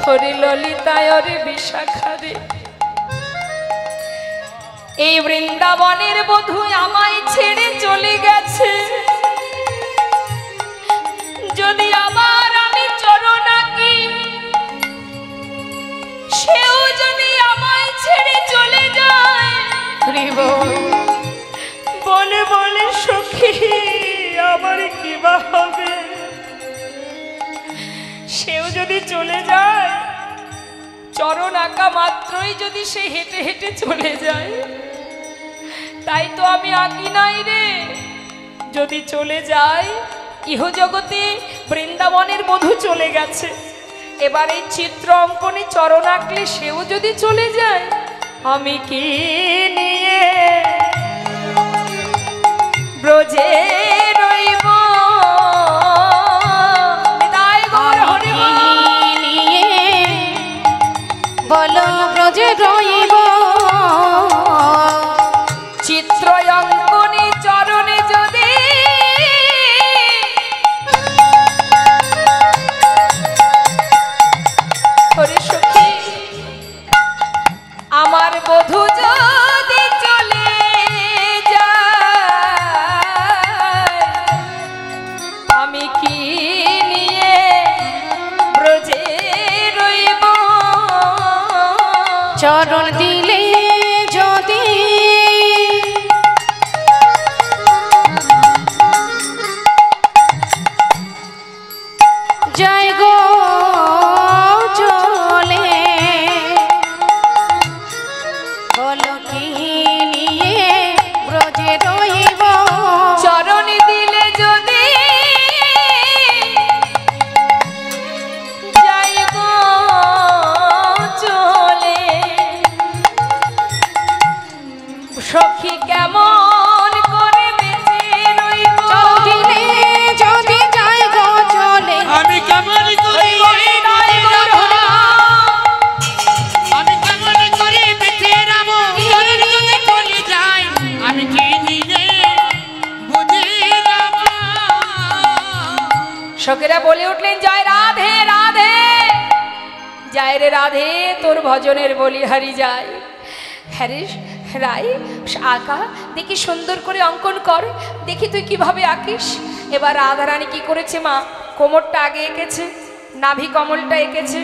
হরি ললিতায় রে বিশাখারে, এই বৃন্দাবনের বধূ আমায় ছেড়ে চলে গেছে, যদি আবার আমি চরণ আঁকি, সেও যদি আমায় ছেড়ে চলে যায়, বলে বলে সখী আমার কি বা হবে? সেও যদি চলে যায়, চরণ আঁকা মাত্রই যদি সে হেঁটে হেঁটে চলে যায়, তাই তো আমি আঁকি নাই রে। যদি চলে যায়, ইহজগতে বৃন্দাবনের বধূ চলে গেছে, এবার এই চিত্র অঙ্কনে চরণ আঁকলে সেও যদি চলে যায়, আমি কি নিয়ে ব্রজে রইব? বলো ব্রজে রইব, চিত্র অঙ্কনে চরণে যদি সখী আমার বধূ যদি চলে যায়, আমি কি নিয়ে ব্রজে রইব? চরণ দিলে যদি যায় গো চলে, বলো কি নিয়ে ব্রজে রইব? চরণ দিলে যদি যাই গো চলে, সখী কেমন করে বেঁচে রইব? চরণ দিলে যদি যায় গো চলে, আমি কেমন করি, আমি কেমন করি বেঁচে রাবো? যদি চলে যাই, আমি কি নিয়ে বুঝে যাবো? সখীরা বলে উঠলেন, জয় রাধে রাধে, জয় রে রাধে, তোর ভজনের বলিহারি যায়। হ্যারে রায়, আঁকা দেখি সুন্দর করে অঙ্কন কর, দেখি তুই কিভাবে আঁকিস। এবার রাধারানী কি করেছে মা, কোমরটা আগে এঁকেছে, নাভি কমলটা এঁকেছে,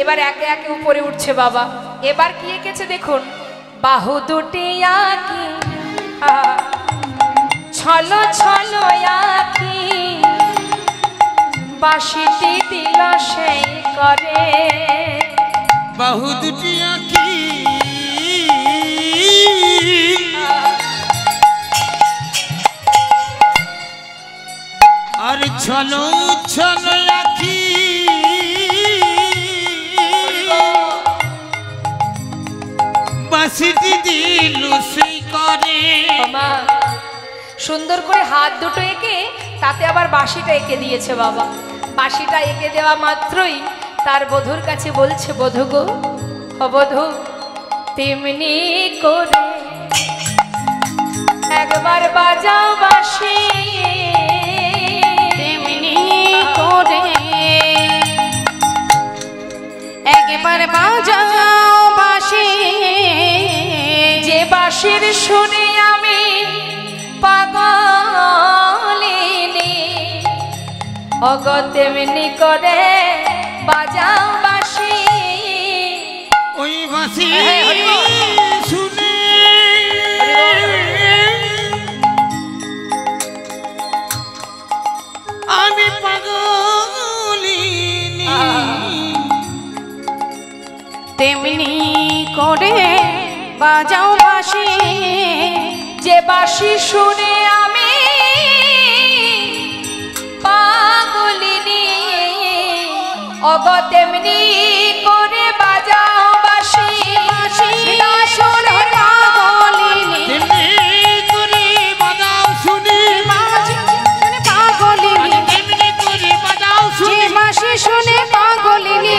এবার একে একে উপরে উঠছে বাবা। এবার কি এঁকেছে দেখুন, বাহু দুটি আঁকি, ছলো ছলো আঁকি, বাঁশিটি দিল সেই করে বহু দুটি আঁখি আর ছলো ছলো আঁখি বাঁশিটি দিল সেই করে। মা সুন্দর করে হাত দুটো এঁকে তাতে আবার বাঁশিটা এঁকে দিয়েছে বাবা। বাঁশিটা এঁকে দেওয়া মাত্রই তার বধূর কাছে বলছে, বধূ গো, ও বধূ, তেমনি করে একবার বাজাও বাঁশি, তেমনি করে একবার বাজাও বাঁশি, যে বাঁশির শুনে আমি পাগলিনি, অগো তেমনি করে বাজাও বাঁশি। ওই বাঁশি হ্যাঁ, হরি বল। শুনে হরি বল, হরি আমি পাগলিনি, তেমনি করে বাজাও বাঁশি, যে বাঁশি শুনে আমি পাগলিনি, অগো তেমনি করে বাজাও বাঁশি। শুনে পাগলিনী, তেমনি করে বাজাও শুনি, শুনে পাগলিনী, তেমনি করে বাজাও যে শুনি, বাঁশি শুনে পাগলিনী,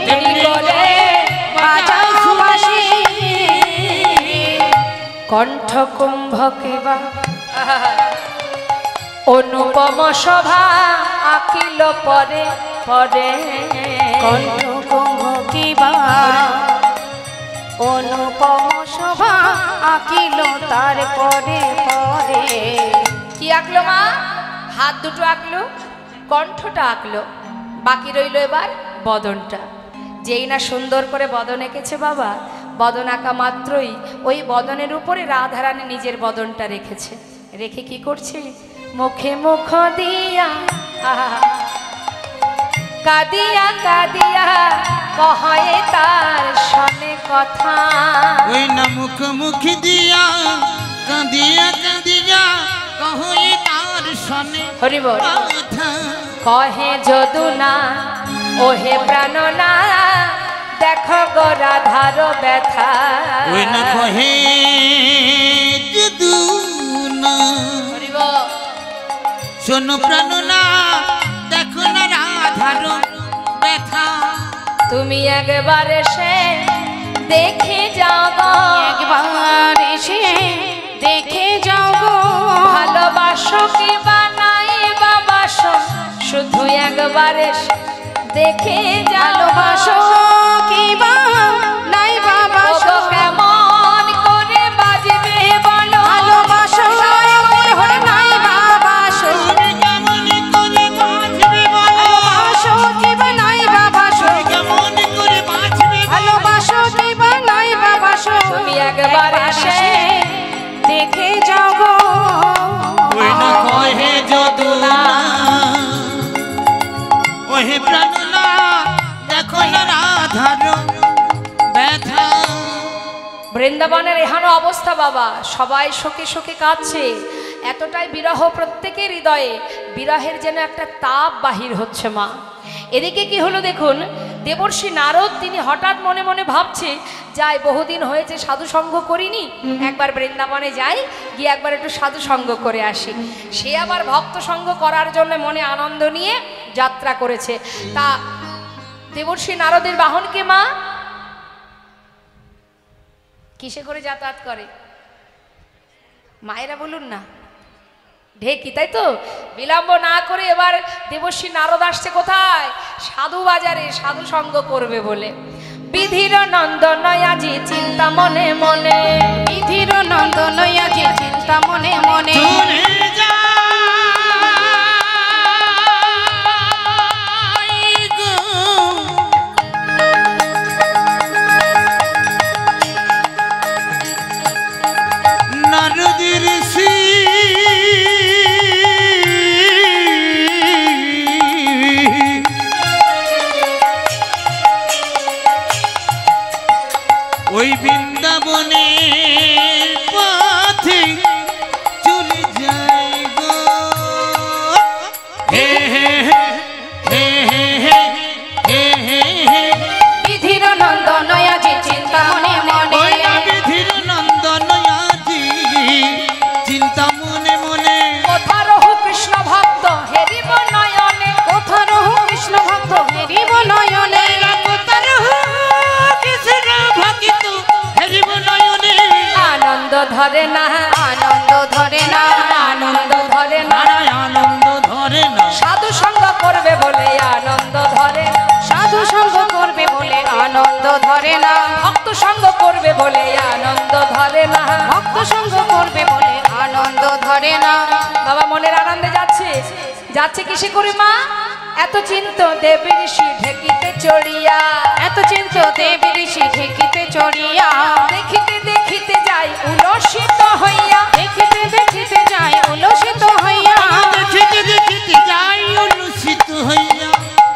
তেমনি করে বাজাও বাঁশি। কণ্ঠ কুম্ভকে বা অনুপম শোভা আঁকিল পরে পরে, কণ্ঠ কুম্ভ কিবা অনুপম শোভা আঁকিল তার পরে পরে। কি আঁকলো মা? হাত দুটো আঁকলো, কণ্ঠটা আঁকলো, বাকি রইল এবার বদনটা। যেই না সুন্দর করে বদন এঁকেছে বাবা, বদন আঁকা মাত্রই ওই বদনের উপরে রাধারানী নিজের বদনটা রেখেছে। রেখে কি করছে? মুখে মুখ দিয়া কাদিয়া কাদিয়া কহে তার সনে কথা। ওই না মুখ মুখি দিয়া কাঁদিয়া কাঁদিয়া কহই তার সনে হরি বল। কথা। কহে যদুনা ওহে প্রাণনা, দেখো গো রাধার ব্যথা। ওই না কহে যদু না, হরি বল। শোনো প্রাণ না, দেখো না রাধার ব্যথা। তুমি একবার এসে দেখে যাও গো, একবার এসে দেখে যাও গো, ভালোবাসো কি বানাই বাবাসো, শুধু একবার এসে দেখে যাও। ভালোবাসো কিবা নাই বাবাসো, ওগো কেমন করে বাজবে বলো, ভালোবাসো হরে নাই বাবাসো, তুমি কেমন করে বাঁচবে বলো, ভালোবাসো কিবা নাই বাবাসো, কেমন করে বাঁচবে বলো। ভালোবাসো কিবা নাই বাবাসো, তুমি একবার এসে দেখে যাও গো। ওই না কহে যদু না, ওহে প্রাণ না, দেখো না রাধার ব্যথা। বৃন্দাবনের এহানো অবস্থা বাবা, সবাই শোকে শোকে কাঁদছে। এতটাই বিরহ প্রত্যেকের হৃদয়ে, বিরহের যেন একটা তাপ বাহির হচ্ছে মা। এদিকে কি হলো দেখুন, দেবর্ষি নারদ তিনি হঠাৎ মনে মনে ভাবছে, যাই বহুদিন হয়েছে সাধু সঙ্গ করিনি, একবার বৃন্দাবনে যাই, গিয়ে একবার একটু সাধু সঙ্গ করে আসি। সে আবার ভক্ত সঙ্গ করার জন্য মনে আনন্দ নিয়ে যাত্রা করেছে। তা দেবর্ষি নারদের বাহনকে মা কিসে করে যাতায়াত করে? মায়েরা বলুন না, ঢেকি, তাই তো? বিলম্ব না করে এবার দেবর্ষি নারদ আসছে কোথায়? সাধু বাজারে সাধু সঙ্গ করবে বলে। বিধির নন্দন আজি চিন্তা মনে মনে, বিধির নন্দন আজি চিন্তা মনে মনে, চলে যাই গো, নারদ ঋষি ধরে না, আনন্দ ধরে না, আনন্দ ধরে না, আনন্দ ধরে না, সাধু সঙ্গ করবে বলে আনন্দ ধরে না, সাধু সঙ্গ করবে বলে আনন্দ ধরে না, ভক্ত সঙ্গ করবে বলে আনন্দ ধরে না। ভক্ত সঙ্গ করবে বলে আনন্দ ধরে না। বাবা মনের আনন্দে যাচ্ছে, যাচ্ছে কিসে করে মা? এত চিন্ত দেবী ঋষি ঢেকিতে চড়িয়া, এত চিন্ত দেবী ঋষি ঢেকিতে চড়িয়া, দেখিতে দেখিতে যাই উলসিত হইয়া, দেখিতে দেখিতে যায় উলসিত হইয়া, দেখিতে দেখিতে যাই উল্লসিত হইয়া।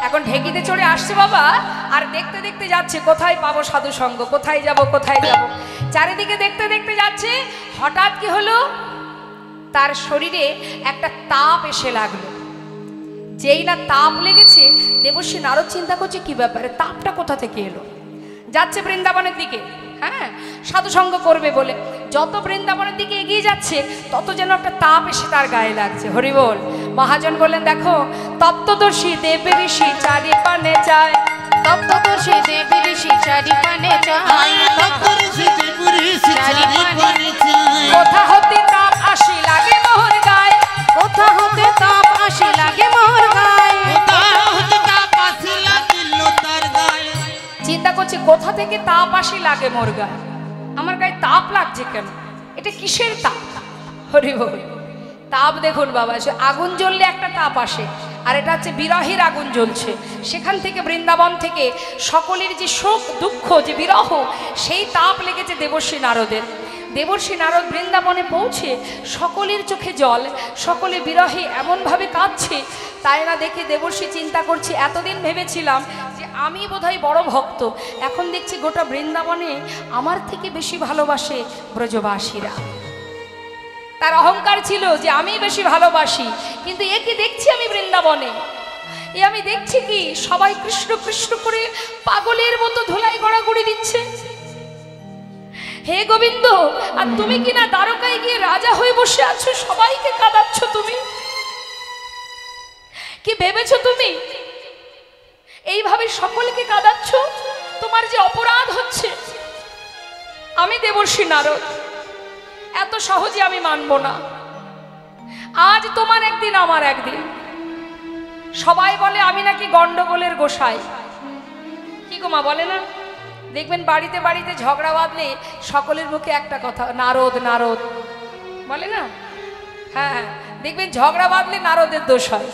এখন ঢেকিতে চড়ে আসছে বাবা, আর দেখতে দেখতে যাচ্ছে কোথায় পাবো সাধু সঙ্গ, কোথায় যাব কোথায় যাব, চারিদিকে দেখতে দেখতে যাচ্ছে। হঠাৎ কি হলো, তার শরীরে একটা তাপ এসে লাগলো। যেই না তাপ লেগেছে, দেবর্ষী নারদ চিন্তা করছে কি ব্যাপারে, তাপটা কোথা থেকে এলো। যাচ্ছে বৃন্দাবনের দিকে, হ্যাঁ সাধু সঙ্গ করবে বলে। যত বৃন্দাবনের দিকে এগিয়ে যাচ্ছে তত যেন একটা তাপ এসে তার গায়ে লাগছে। হরি বল। মহাজন বললেন দেখো, তপ্তদর্শী দেবী ঋষি চারিপানে চায়, তপ্তদর্শী দেবী ঋষি চারিপানে যায়, চারিপানে কোথা হতে তাপ আসি লাগে মোহর গায়ে, কোথা হতে তাপ আসি লাগে মোর গায়ে, চিন্তা করছে কোথা থেকে তাপ আসি লাগে মোর গায়ে, আমার গায়ে তাপ লাগছে কেন, এটা কিসের তাপ? হরি বল। তাপ দেখুন বাবা, সে আগুন জ্বললে একটা তাপ আসে, আর এটা হচ্ছে বিরহের আগুন জ্বলছে। সেখান থেকে বৃন্দাবন থেকে সকলের যে শোক দুঃখ যে বিরহ, সেই তাপ লেগেছে দেবর্ষী নারদের। দেবর্ষী নারদ বৃন্দাবনে পৌঁছে সকলের চোখে জল, সকলে বিরহে এমনভাবে কাঁদছে। তাই না দেখে দেবর্ষী চিন্তা করছে, এতদিন ভেবেছিলাম যে আমি বোধহয় বড় ভক্ত, এখন দেখছি গোটা বৃন্দাবনে আমার থেকে বেশি ভালোবাসে ব্রজবাসীরা। তার অহংকার ছিল যে আমি বেশি ভালোবাসি, কিন্তু এ কি দেখছি আমি বৃন্দাবনে, এ আমি দেখছি কি সবাই কৃষ্ণ কৃষ্ণ করে পাগলের মতো ধুলাই গড়াগড়ি দিচ্ছে। হে গোবিন্দ, আর তুমি কিনা দ্বারকায় গিয়ে রাজা হয়ে বসে আছো, সবাইকে কাঁদাচ্ছ। তুমি কি ভেবেছো তুমি এইভাবে সকলকে কাঁদাচ্ছ? তোমার যে অপরাধ হচ্ছে। আমি দেবর্ষী নারদ, এত সহজে আমি মানব না। আজ তোমার একদিন আমার একদিন। সবাই বলে আমি নাকি গন্ডগোলের গোসাই, কি গো মা বলে না? দেখবেন বাড়িতে বাড়িতে ঝগড়া বাঁধলে সকলের মুখে একটা কথা, নারদ নারদ বলে না? হ্যাঁ, দেখবেন ঝগড়া বাঁধলে নারদের দোষ হয়।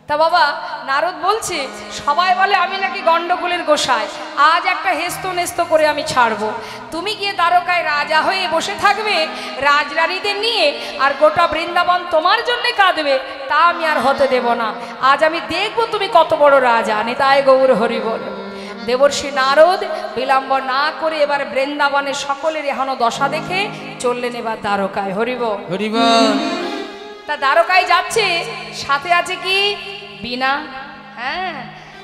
তা বাবা নারদ বলছে সবাই বলে আমি নাকি গন্ডগোলের গোসাই, আজ একটা হেস্ত নেস্ত করে আমি ছাড়বো। তুমি গিয়ে দ্বারকায় রাজা হয়ে বসে থাকবে রাজরানীদের নিয়ে, আর গোটা বৃন্দাবন তোমার জন্য কাঁদবে, তা আমি আর হতে দেব না। আজ আমি দেখবো তুমি কত বড় রাজা। নিতাই গৌর হরি বল। দেবর্ষী নারদ বিলম্ব না করে এবার বৃন্দাবনে সকলের এখনো দশা দেখে চললেন এবার দ্বারকায়। হরিবল হরিবল। তা দ্বারকায় যাচ্ছে, সাথে আছে কি বীণা। হ্যাঁ,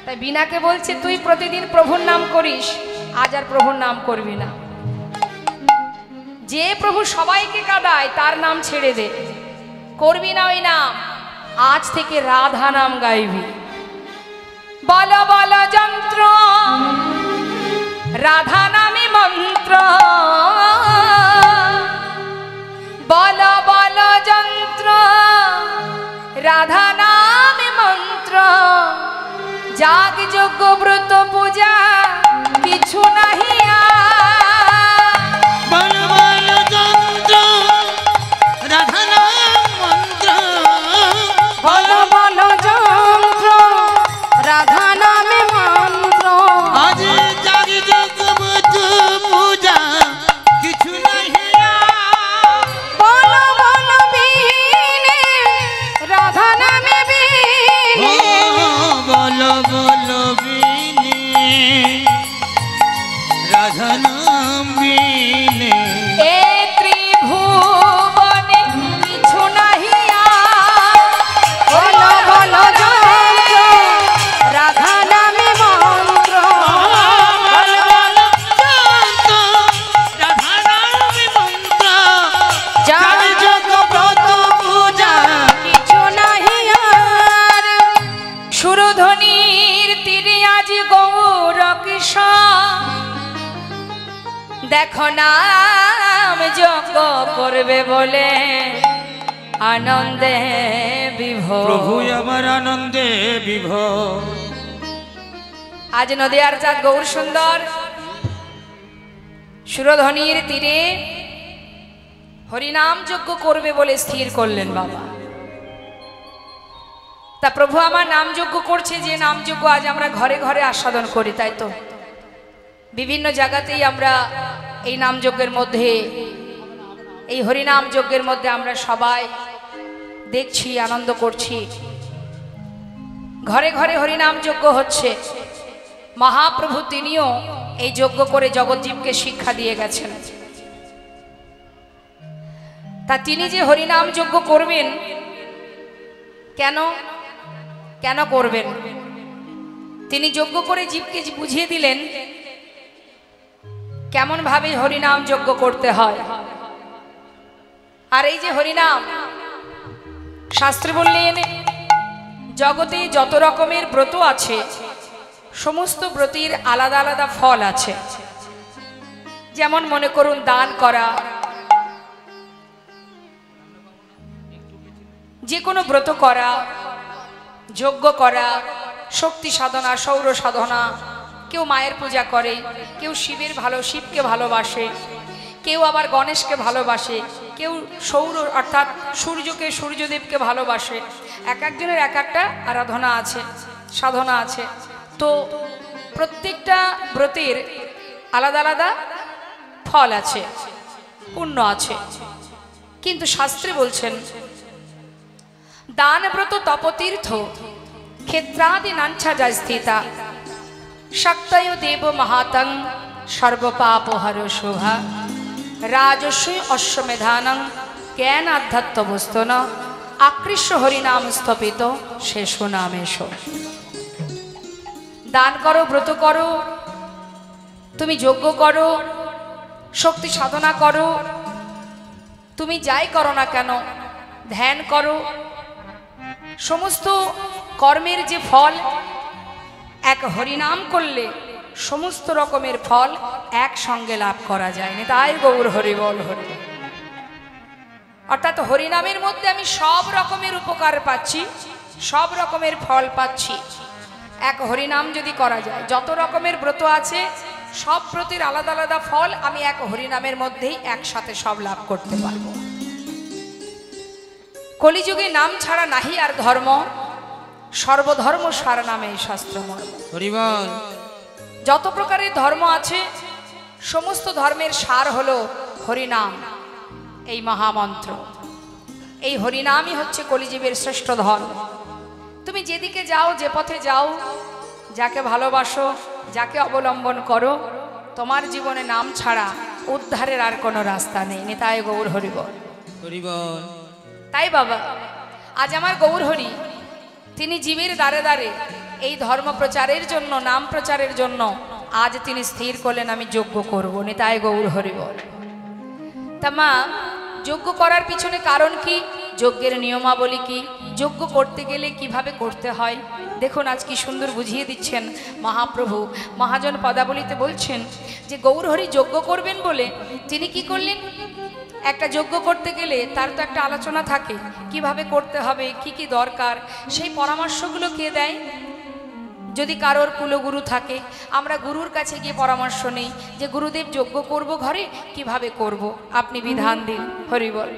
তাই বীণাকে বলছে তুই প্রতিদিন প্রভুর নাম করিস, আজ আর প্রভুর নাম করবি না। যে প্রভু সবাইকে কাঁদায় তার নাম ছেড়ে দে, করবি না ওই নাম। আজ থেকে রাধা নাম গাইবি। বল বল যন্ত্র রাধা নামে মন্ত্র, বল বল যন্ত্র রাধা নামে মন্ত্র, যাগ যজ্ঞ ব্রত পূজা কিছু নাহি বল বল যন্ত্র রাধা নাম মন্ত্র, বল বল যন্ত্র রাধা নামে মন্ত্র, আজ জাগি জগবত পূজা কিছু নাহি। বল বল বীণে রাধা নামে বীণে, বল বল বিনে রাধা নাম বিনে, এ ত্রিভুবনে কিছু নাহি বল বল যন্ত্র রাধা নামে মন্ত্র, বল বল যন্ত্র রাধা নাম মন্ত্র, যার যোগ ব্রত পূজা কিছু নাহি আর, সুরধ্বনির তীরে আজ গৌর কৃষ্ণ দেখো নাম যজ্ঞ করবে বলে আনন্দে বিভোর। প্রভু আমার আনন্দে বিভোর। আজ নদিয়ার চাঁদ গৌর সুন্দর সুরধ্বনির তীরে হরিনাম যজ্ঞ করবে বলে স্থির করলেন বাবা। তা প্রভু আমার নাম যজ্ঞ করছে, যে নাম যজ্ঞ আজ আমরা ঘরে ঘরে আস্বাদন করি, তাই তো বিভিন্ন জায়গাতেই আমরা এই নাম যজ্ঞের মধ্যে, এই হরিনাম যজ্ঞের মধ্যে আমরা সবাই দেখছি, আনন্দ করছি। ঘরে ঘরে হরিনাম যজ্ঞ হচ্ছে। মহাপ্রভু তিনিও এই যজ্ঞ করে জগৎজীবকে শিক্ষা দিয়ে গেছেন। তা তিনি যে হরিনাম যজ্ঞ করবেন, কেন কেন করবেন? তিনি যজ্ঞ করে জীবকে বুঝিয়ে দিলেন কেমন ভাবে হরিনাম যজ্ঞ করতে হয়। আর এই যে হরিনাম, শাস্ত্রে বললেন জগতে যত রকমের ব্রত আছে সমস্ত ব্রতের আলাদা আলাদা ফল আছে। যেমন মনে করুন দান করা, যে কোনো ব্রত করা, যজ্ঞ করা, শক্তি সাধনা, সৌর সাধনা, কেউ মায়ের পূজা করে, কেউ শিবকে ভালোবাসে, কেউ আবার গণেশকে ভালোবাসে, কেউ সৌর অর্থাৎ সূর্যকে, সূর্যদেবকে ভালোবাসে। এক একজনের এক একটা আরাধনা আছে, সাধনা আছে। তো প্রত্যেকটা ব্রতের আলাদা আলাদা ফল আছে, পুণ্য আছে। কিন্তু শাস্ত্রে বলছেন দান ব্রত তপতীর্থ ক্ষেত্রাদি নাঞ্ছা যা স্থিতা শক্তয় দেব মহাতং সর্বপাপহর শোভা রাজস্বী অশ্বমেধানং জ্ঞান আধ্যাত্ম বস্তন আকৃষ্ট হরিনাম স্থপিত শেষ নামেশ। দান করো, ব্রত করো, তুমি যজ্ঞ করো, শক্তি সাধনা করো, তুমি যাই করো না কেন, ধ্যান করো, সমস্ত কর্মের যে ফল এক হরিনাম করলে সমস্ত রকমের ফল একসঙ্গে লাভ করা যায় না। তাই গৌর হরি বল হরি। অর্থাৎ হরিনামের মধ্যে আমি সব রকমের উপকার পাচ্ছি, সব রকমের ফল পাচ্ছি। এক হরিনাম যদি করা যায়, যত রকমের ব্রত আছে সব ব্রতের আলাদা আলাদা ফল আমি এক হরিনামের মধ্যেই একসাথে সব লাভ করতে পারবো। কলিযুগে নাম ছাড়া নাহি আর ধর্ম, সর্বধর্ম সার নামে শাস্ত্র মর্ম। হরিবল। যত প্রকারের ধর্ম আছে সমস্ত ধর্মের সার হলো হরিনাম, এই মহামন্ত্র। এই হরিনামই হচ্ছে কলিযুগের শ্রেষ্ঠ ধর্ম। তুমি যেদিকে যাও, যে পথে যাও, যাকে ভালোবাসো, যাকে অবলম্বন করো, তোমার জীবনে নাম ছাড়া উদ্ধারের আর কোনো রাস্তা নেই। নিতাই গৌর হরিবল। হরিবল। তাই বাবা আজ আমার গৌর হরি তিনি জীবের দ্বারে দ্বারে এই ধর্ম প্রচারের জন্য, নাম প্রচারের জন্য আজ তিনি স্থির করলেন আমি যজ্ঞ করব। নিতাই গৌর হরিবল। তা মা, যজ্ঞ করার পিছনে কারণ কি? যজ্ঞের নিয়মাবলী কি? যজ্ঞ করতে গেলে কিভাবে করতে হয় দেখুন আজ কি সুন্দর বুঝিয়ে দিচ্ছেন মহাপ্রভু। মহাজন পদাবলীতে বলছেন যে গৌরহরি যজ্ঞ করবেন বলে তিনি কি করলেন, একটা যজ্ঞ করতে গেলে তার তো একটা আলোচনা থাকে কিভাবে করতে হবে, কি কি দরকার, সেই পরামর্শগুলো কে দেয়? যদি কারোর কুলগুরু থাকে আমরা গুরুর কাছে গিয়ে পরামর্শ নেই যে গুরুদেব যজ্ঞ করব ঘরে, কিভাবে করব, আপনি বিধান দিন। হরিবল।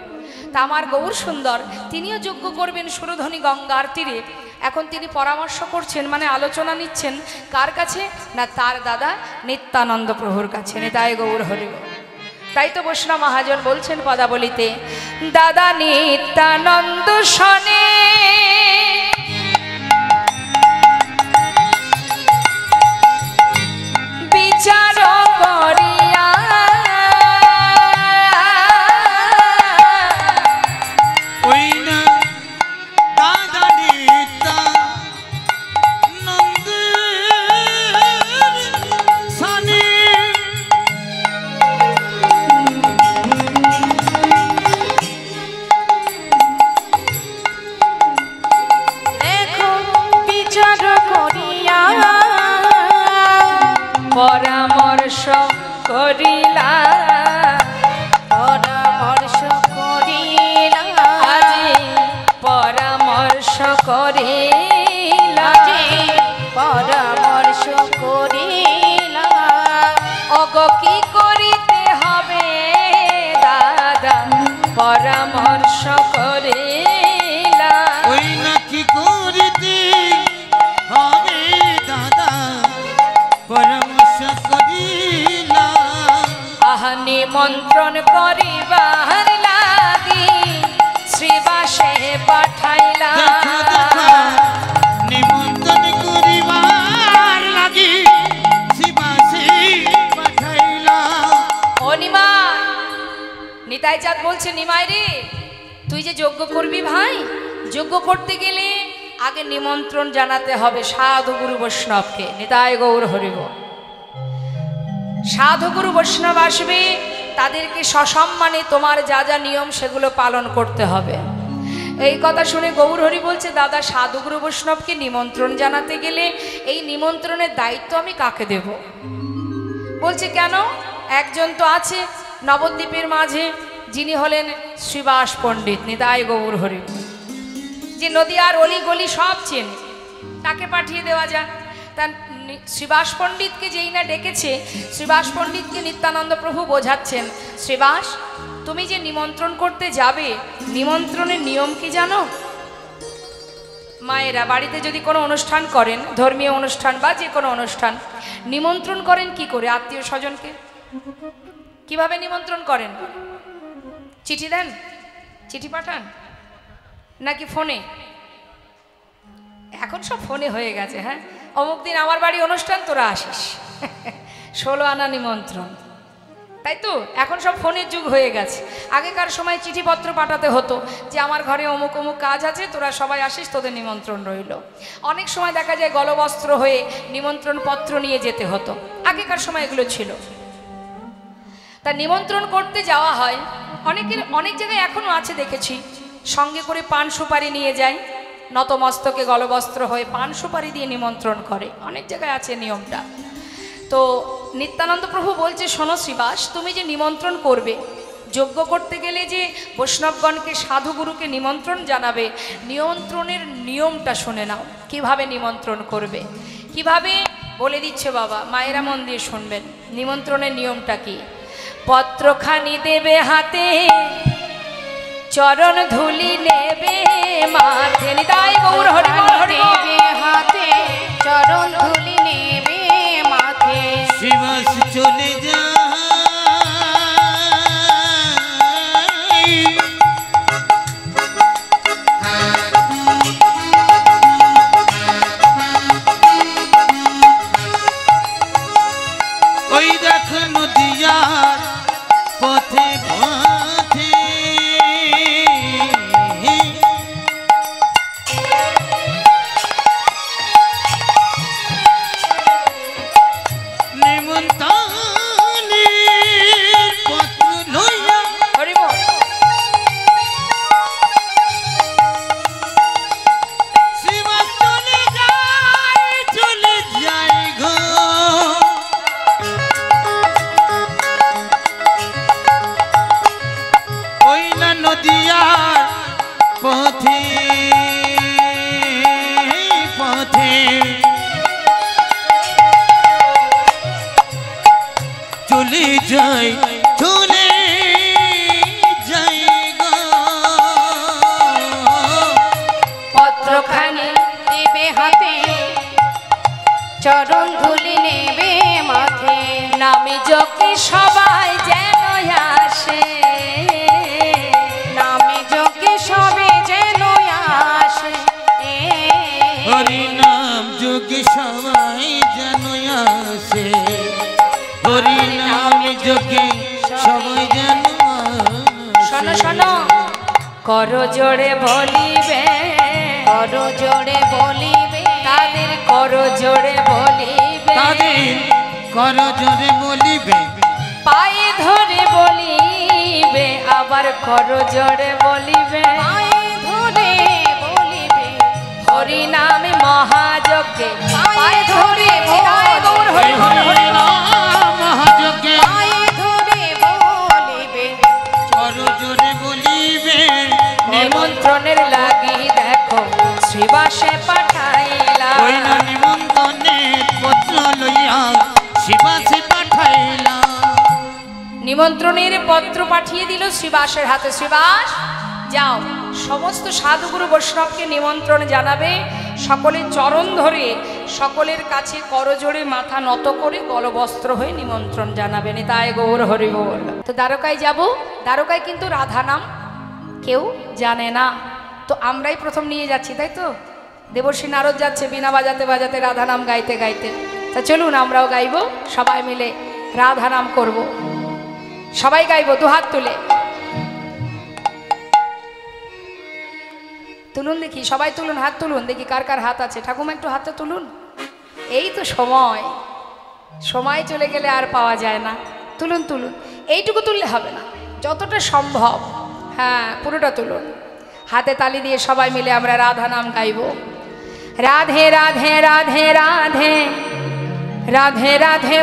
তা আমার গৌর সুন্দর তিনিও যজ্ঞ করবেন সুরধ্বনি গঙ্গার তীরে। এখন তিনি পরামর্শ করছেন, মানে আলোচনা নিচ্ছেন কার কাছে? না তার দাদা নিত্যানন্দ প্রভুর কাছে। নিতাই গৌর হরিবল। তাই তো বৈষ্ণব মহাজন বলছেন পদাবলীতে, দাদা নিত্যানন্দ শনে বিচার করিয়া ওই না দাদা নিত্যানন্দ সানে করিলা যে পরামর্শ করিলা অগ কি করিতে হবে দাদা পরামর্শ করিলা ওই না কি করিতে হবে দাদা পরামর্শ করিলা আহা নিমন্ত্রণ করিবার লাগি শ্রীবাসে পাঠাইলা দেখা দেখা নিমন্ত্রণ করিবার লাগি শিবাসে পাঠাইলা ও নিমাই নিতাই চাঁদ বলছে নিমাই রে তুই যে যজ্ঞ করবি ভাই যজ্ঞ করতে গেলে আগে নিমন্ত্রণ জানাতে হবে সাধু গুরু বৈষ্ণবকে নিতাই গৌর হরিব সাধু গুরু বৈষ্ণব আসবে তাদেরকে সসম্মানে তোমার যা যা নিয়ম সেগুলো পালন করতে হবে এই কথা শুনে গৌর হরি বলছে দাদা সাধু গুরু বৈষ্ণবকে নিমন্ত্রণ জানাতে গেলে এই নিমন্ত্রণের দায়িত্ব আমি কাকে দেব বলছে কেন একজন তো আছে নবদ্বীপের মাঝে যিনি হলেন শ্রীবাস পণ্ডিত নিতাই গৌর হরি যে নদীয়ার অলি গলি সব চেনে তাকে পাঠিয়ে দেওয়া যাক তা শ্রীবাস পণ্ডিতকে যেই না ডেকেছে শ্রীবাস পণ্ডিতকে নিত্যানন্দ প্রভু বোঝাচ্ছেন শ্রীবাস তুমি যে নিমন্ত্রণ করতে যাবে নিমন্ত্রণের নিয়ম কি জানো মায়েরা বাড়িতে যদি কোনো অনুষ্ঠান করেন ধর্মীয় অনুষ্ঠান বা যে কোনো অনুষ্ঠান নিমন্ত্রণ করেন কি করে আত্মীয় স্বজনকে কিভাবে নিমন্ত্রণ করেন চিঠি দেন চিঠি পাঠান নাকি ফোনে এখন সব ফোনে হয়ে গেছে হ্যাঁ অমুক দিন আমার বাড়ি অনুষ্ঠান তোরা আসিস 16 আনা নিমন্ত্রণ তাই তো এখন সব ফোনের যুগ হয়ে গেছে আগেকার সময় চিঠিপত্র পাঠাতে হতো যে আমার ঘরে অমুক অমুক কাজ আছে তোরা সবাই আসিস তোদের নিমন্ত্রণ রইল অনেক সময় দেখা যায় গলবস্ত্র হয়ে নিমন্ত্রণ পত্র নিয়ে যেতে হতো আগেকার সময় এগুলো ছিল তা নিমন্ত্রণ করতে যাওয়া হয় অনেক জায়গায় এখনো আছে দেখেছি সঙ্গে করে পান সুপারি নিয়ে যায় নতমস্তকে গলবস্ত্র হয়ে পান সুপারি দিয়ে নিমন্ত্রণ করে অনেক জায়গায় আছে নিয়মটা তো নিত্যানন্দ প্রভু বলছে শোনো শ্রীবাস তুমি যে নিমন্ত্রণ করবে যজ্ঞ করতে গেলে যে বৈষ্ণবগণকে সাধুগুরুকে নিমন্ত্রণ জানাবে নিমন্ত্রণের নিয়মটা শুনে নাও কিভাবে নিমন্ত্রণ করবে কিভাবে বলে দিচ্ছে বাবা মায়েরা মন দিয়ে শুনবেন নিমন্ত্রণের নিয়মটা কি পত্রখানি দেবে হাতে চরণ ধুলি নেবে মাথে নিতাই গৌর হরি দেবে হাতে চরণ ধুলি নেবে মাথে শিবাস চলে যায় ওই দেখ নদিয়ার পথে পথে নিমন্ত্রণের পত্র লইয়া হরি বল শিবাস চলে যায় গো ওই না নদিয়ার পথে পথে চলে যাই গো পত্রখানি দেবে হাতে চরণ ধুলি নেবে মাথে নামে যোগে সবাই যেন আসে নামে যোগে সবে যেন আসে হরি নাম যোগে সবাই যেন আসে হরি নাম যোগে সবাই যেন শোনো শোনো করো জোরে বলিবে করো জোরে বলিবে তাদের করো জোরে বলিবে তাদের কর জোরে বলিবে পায়ে ধরে বলিবে আবার করো জোরে বলিবে পায়ে ধরে বলিবে হরি নামে মহাযজ্ঞে পায়ে ধরে নিতাই গৌর হরি হরি হরি মহাযজ্ঞে পায়ে ধরে বলিবে কর জোরে বলিবে নিমন্ত্রণের লাগি দেখো শ্রী শিবাসে পাঠাইলা ওই না নিমন্ত্রণের পত্র লইয়া শিবাসে পাঠাইলা নিমন্ত্রণের পত্র পাঠিয়ে দিল শ্রীবাসের হাতে। শ্রীবাস যাও, সমস্ত সাধুগুরু বৈষ্ণবকে নিমন্ত্রণ জানাবে, সকলের চরণ ধরে সকলের কাছে করজোড়ে মাথা নত করে গলবস্ত্র হয়ে নিমন্ত্রণ জানাবে। নিতাই গৌর হরি বল। তো দ্বারকায় যাব, দ্বারকায় কিন্তু রাধা নাম কেউ জানে না, তো আমরাই প্রথম নিয়ে যাচ্ছি, তাই তো? দেবর্ষী নারদ যাচ্ছে বিনা বাজাতে বাজাতে রাধা নাম গাইতে গাইতে। তা চলুন আমরাও গাইব, সবাই মিলে রাধা নাম করব, সবাই গাইব দুহাত তুলে। তুলুন দেখি, সবাই তুলুন, হাত তুলুন দেখি কার কার হাত আছে। ঠাকুমা একটু হাতটা তুলুন। এই তো সময়, সময় চলে গেলে আর পাওয়া যায় না। তুলুন তুলুন, এইটুকু তুললে হবে না, যতটা সম্ভব, হ্যাঁ পুরোটা তুলুন। হাতে তালি দিয়ে সবাই মিলে আমরা রাধা নাম গাইব। রাধে রাধে রাধে রাধে রাধে রাধে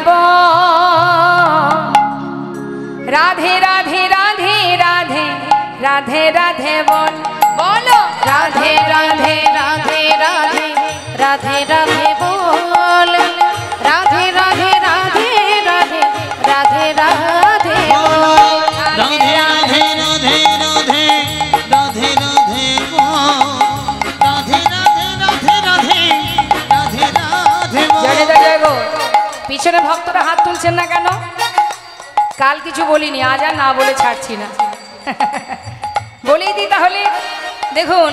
রাধে রাধে রাধে রাধে রাধে রাধে বল, বলো রাধে রাধে রাধে রাধে রাধে রাধে বল, রাধে রাধে রাধে রাধে রাধে রাধে বল, রাধে রাধে রাধে রাধে রাধে রাধে বল, রাধে রাধে রাধে রাধে রাধে রাধে বল। জয় জয় গো। পিছনে ভক্তরা হাত তুলছেন না কেন? কাল কিছু বলিনি, আজ আর না বলে ছাড়ছি না, বলেই দিই তাহলে। দেখুন,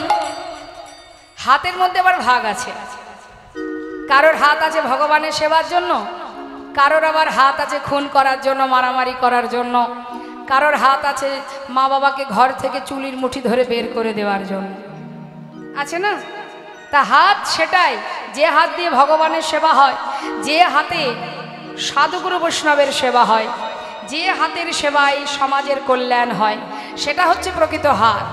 হাতের মধ্যে আবার ভাগ আছে। কারোর হাত আছে ভগবানের সেবার জন্য, কারোর আবার হাত আছে খুন করার জন্য, মারামারি করার জন্য, কারোর হাত আছে মা বাবাকে ঘর থেকে চুলির মুঠি ধরে বের করে দেওয়ার জন্য, আছে না? তা হাত সেটাই, যে হাত দিয়ে ভগবানের সেবা হয়, যে হাতে সাধুগুরু বৈষ্ণবের সেবা হয়, যে হাতের সেবায় সমাজের কল্যাণ হয়, সেটা হচ্ছে প্রকৃত হাত।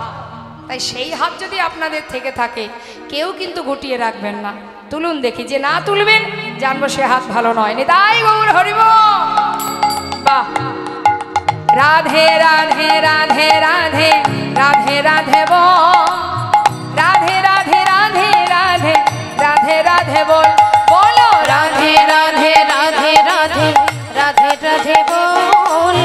তাই সেই হাত যদি আপনাদের থেকে থাকে, কেউ কিন্তু গুটিয়ে রাখবেন না। তুলুন দেখি, যে না তুলবেন জানবো সে হাত ভালো নয়। নিতাই গৌর হরি বল। বাহ। রাধে রাধে রাধে রাধে রাধে রাধে বল, রাধে রাধে রাধে রাধে রাধে রাধে বল, বলো রাধে রাধে রাধে রাধে রাধে রাধে বল,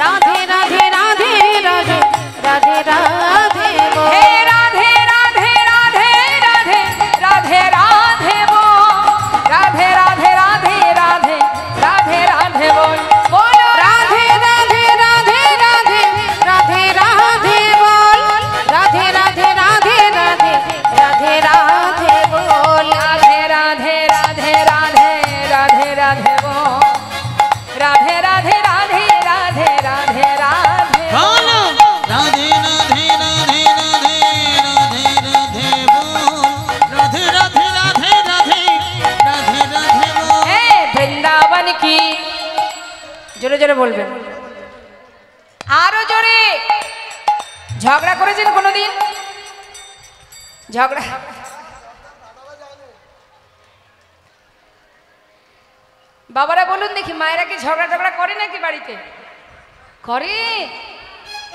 রাধে রাধে রাধে রাধে রাধে রাধে বল, হে রাধে রাধে রাধে রাধে রাধে রাধে বল, রাধে রাধে রাধে রাধে রাধে রাধে বল, বলো রাধে রাধে রাধে রাধে রাধে রাধে বল, রাধে রাধে রাধে রাধে রাধে রাধে বল, রাধে রাধে রাধে রাধে রাধে রাধে বল, রাধে রাধে রাধে রাধে রাধে রাধে বলো রাধে রাধে রাধে রাধে রাধে রাধে বল, রাধে রাধে রাধে রাধে রাধে রাধে বল। হে বৃন্দাবন কি, জোরে জোরে বলবেন, আরো জোরে। ঝগড়া করেছেন কোনোদিন? ঝগড়া বাবারা বলুন দেখি, মায়েরা কি ঝগড়া টগড়া করে নাকি বাড়িতে? করে।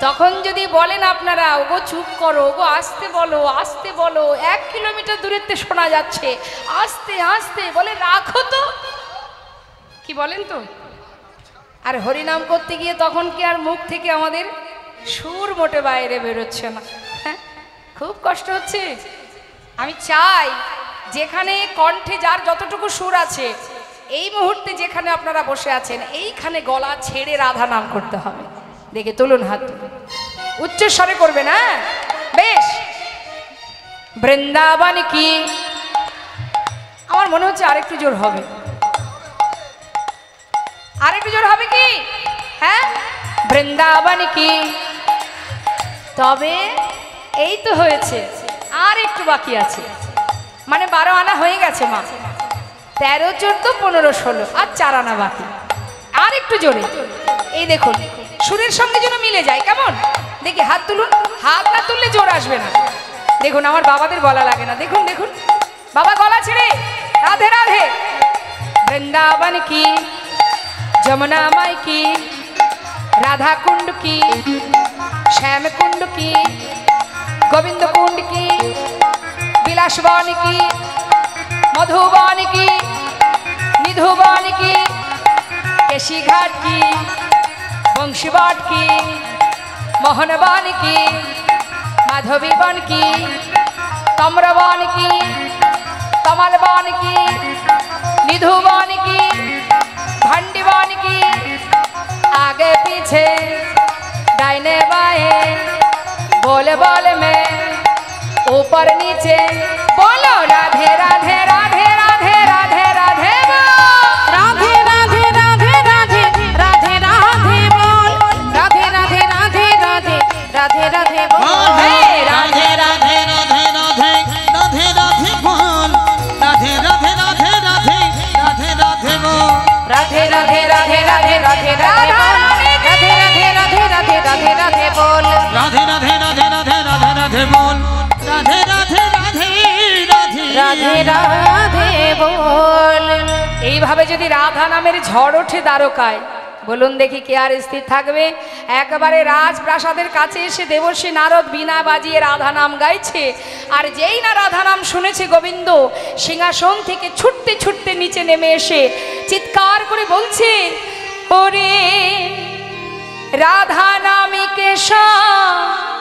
তখন যদি বলেন আপনারা, ওগো চুপ করো, ওগো আসতে বলো, আসতে বলো, 1 কিলোমিটার দূরেতে শোনা যাচ্ছে, আস্তে আস্তে, বলে রাখো তো, কি বলেন তো? আর হরিনাম করতে গিয়ে তখন কি আর মুখ থেকে আমাদের সুর মোটে বাইরে বেরোচ্ছে না, হ্যাঁ, খুব কষ্ট হচ্ছে। আমি চাই যেখানে কণ্ঠে যার যতটুকু সুর আছে, এই মুহূর্তে যেখানে আপনারা বসে আছেন, এইখানে গলা ছেড়ে রাধা নাম করতে হবে। দেখে তুলুন হাত, উচ্চ স্বরে করবে না, বেশ। বৃন্দাবন কি, আমার মনে হচ্ছে আরেকটু জোর হবে, আরেকটু জোর হবে কি? হ্যাঁ, বৃন্দাবন কি। তবে এই তো হয়েছে, আর একটু বাকি আছে, মানে 12 আনা হয়ে গেছে মা, 13, 14, 15, 16, আর 4 আনা বাকি। আর একটু জোরে, এই দেখুন সুরের সঙ্গে যেন মিলে যায়, কেমন? দেখি হাত তুলুন, হাত না তুললে জোর আসবে না। দেখুন আমার বাবাদের গলা লাগে না, দেখুন দেখুন, বাবা গলা ছেড়ে রাধে রাধে। বৃন্দাবন কি, যमुना माई की, राधा कुंड की, श्याम कुंड की, गोविंद कुंड की, विलास कैलाशवन की, मधुबन की, निधुबन की, केशी घाट की, बंशीवाट की, मोहनवन की, माधवीवन की, तम्रवन की, कमलवन की, निधुवन की, भंडीवन की, आगे पीछे दाहिने बाएं, बोल बोल में ऊपर नीचे बोलो राधे राधे राधे राधे राधे राधे राधे राधे राधे राधे राधे राधे बोल राधे राधे राधे राधे राधे राधे बोल राधे राधे राधे राधे राधे राधे बोल राधे राधे राधे राधे राधे राधे बोल राधे राधे राधे राधे राधे राधे बोल राधे राधे राधे राधे राधे राधे बोल राधे राधे राधे राधे राधे राधे बोल राधे राधे राधे राधे राधे बोल। এইভাবে যদি রাধা নামের ঝড় ওঠে দ্বারকায়, বলুন দেখি কে আর স্থির থাকবে? একবারে রাজপ্রাসাদের কাছে এসে দেবর্ষী নারদ বীণা বাজিয়ে রাধা নাম গাইছে, আর যেই না রাধা নাম শুনেছে গোবিন্দ সিংহাসন থেকে ছুটতে ছুটতে নিচে নেমে এসে চিৎকার করে বলছে, ওরে রাধা নামে কেশব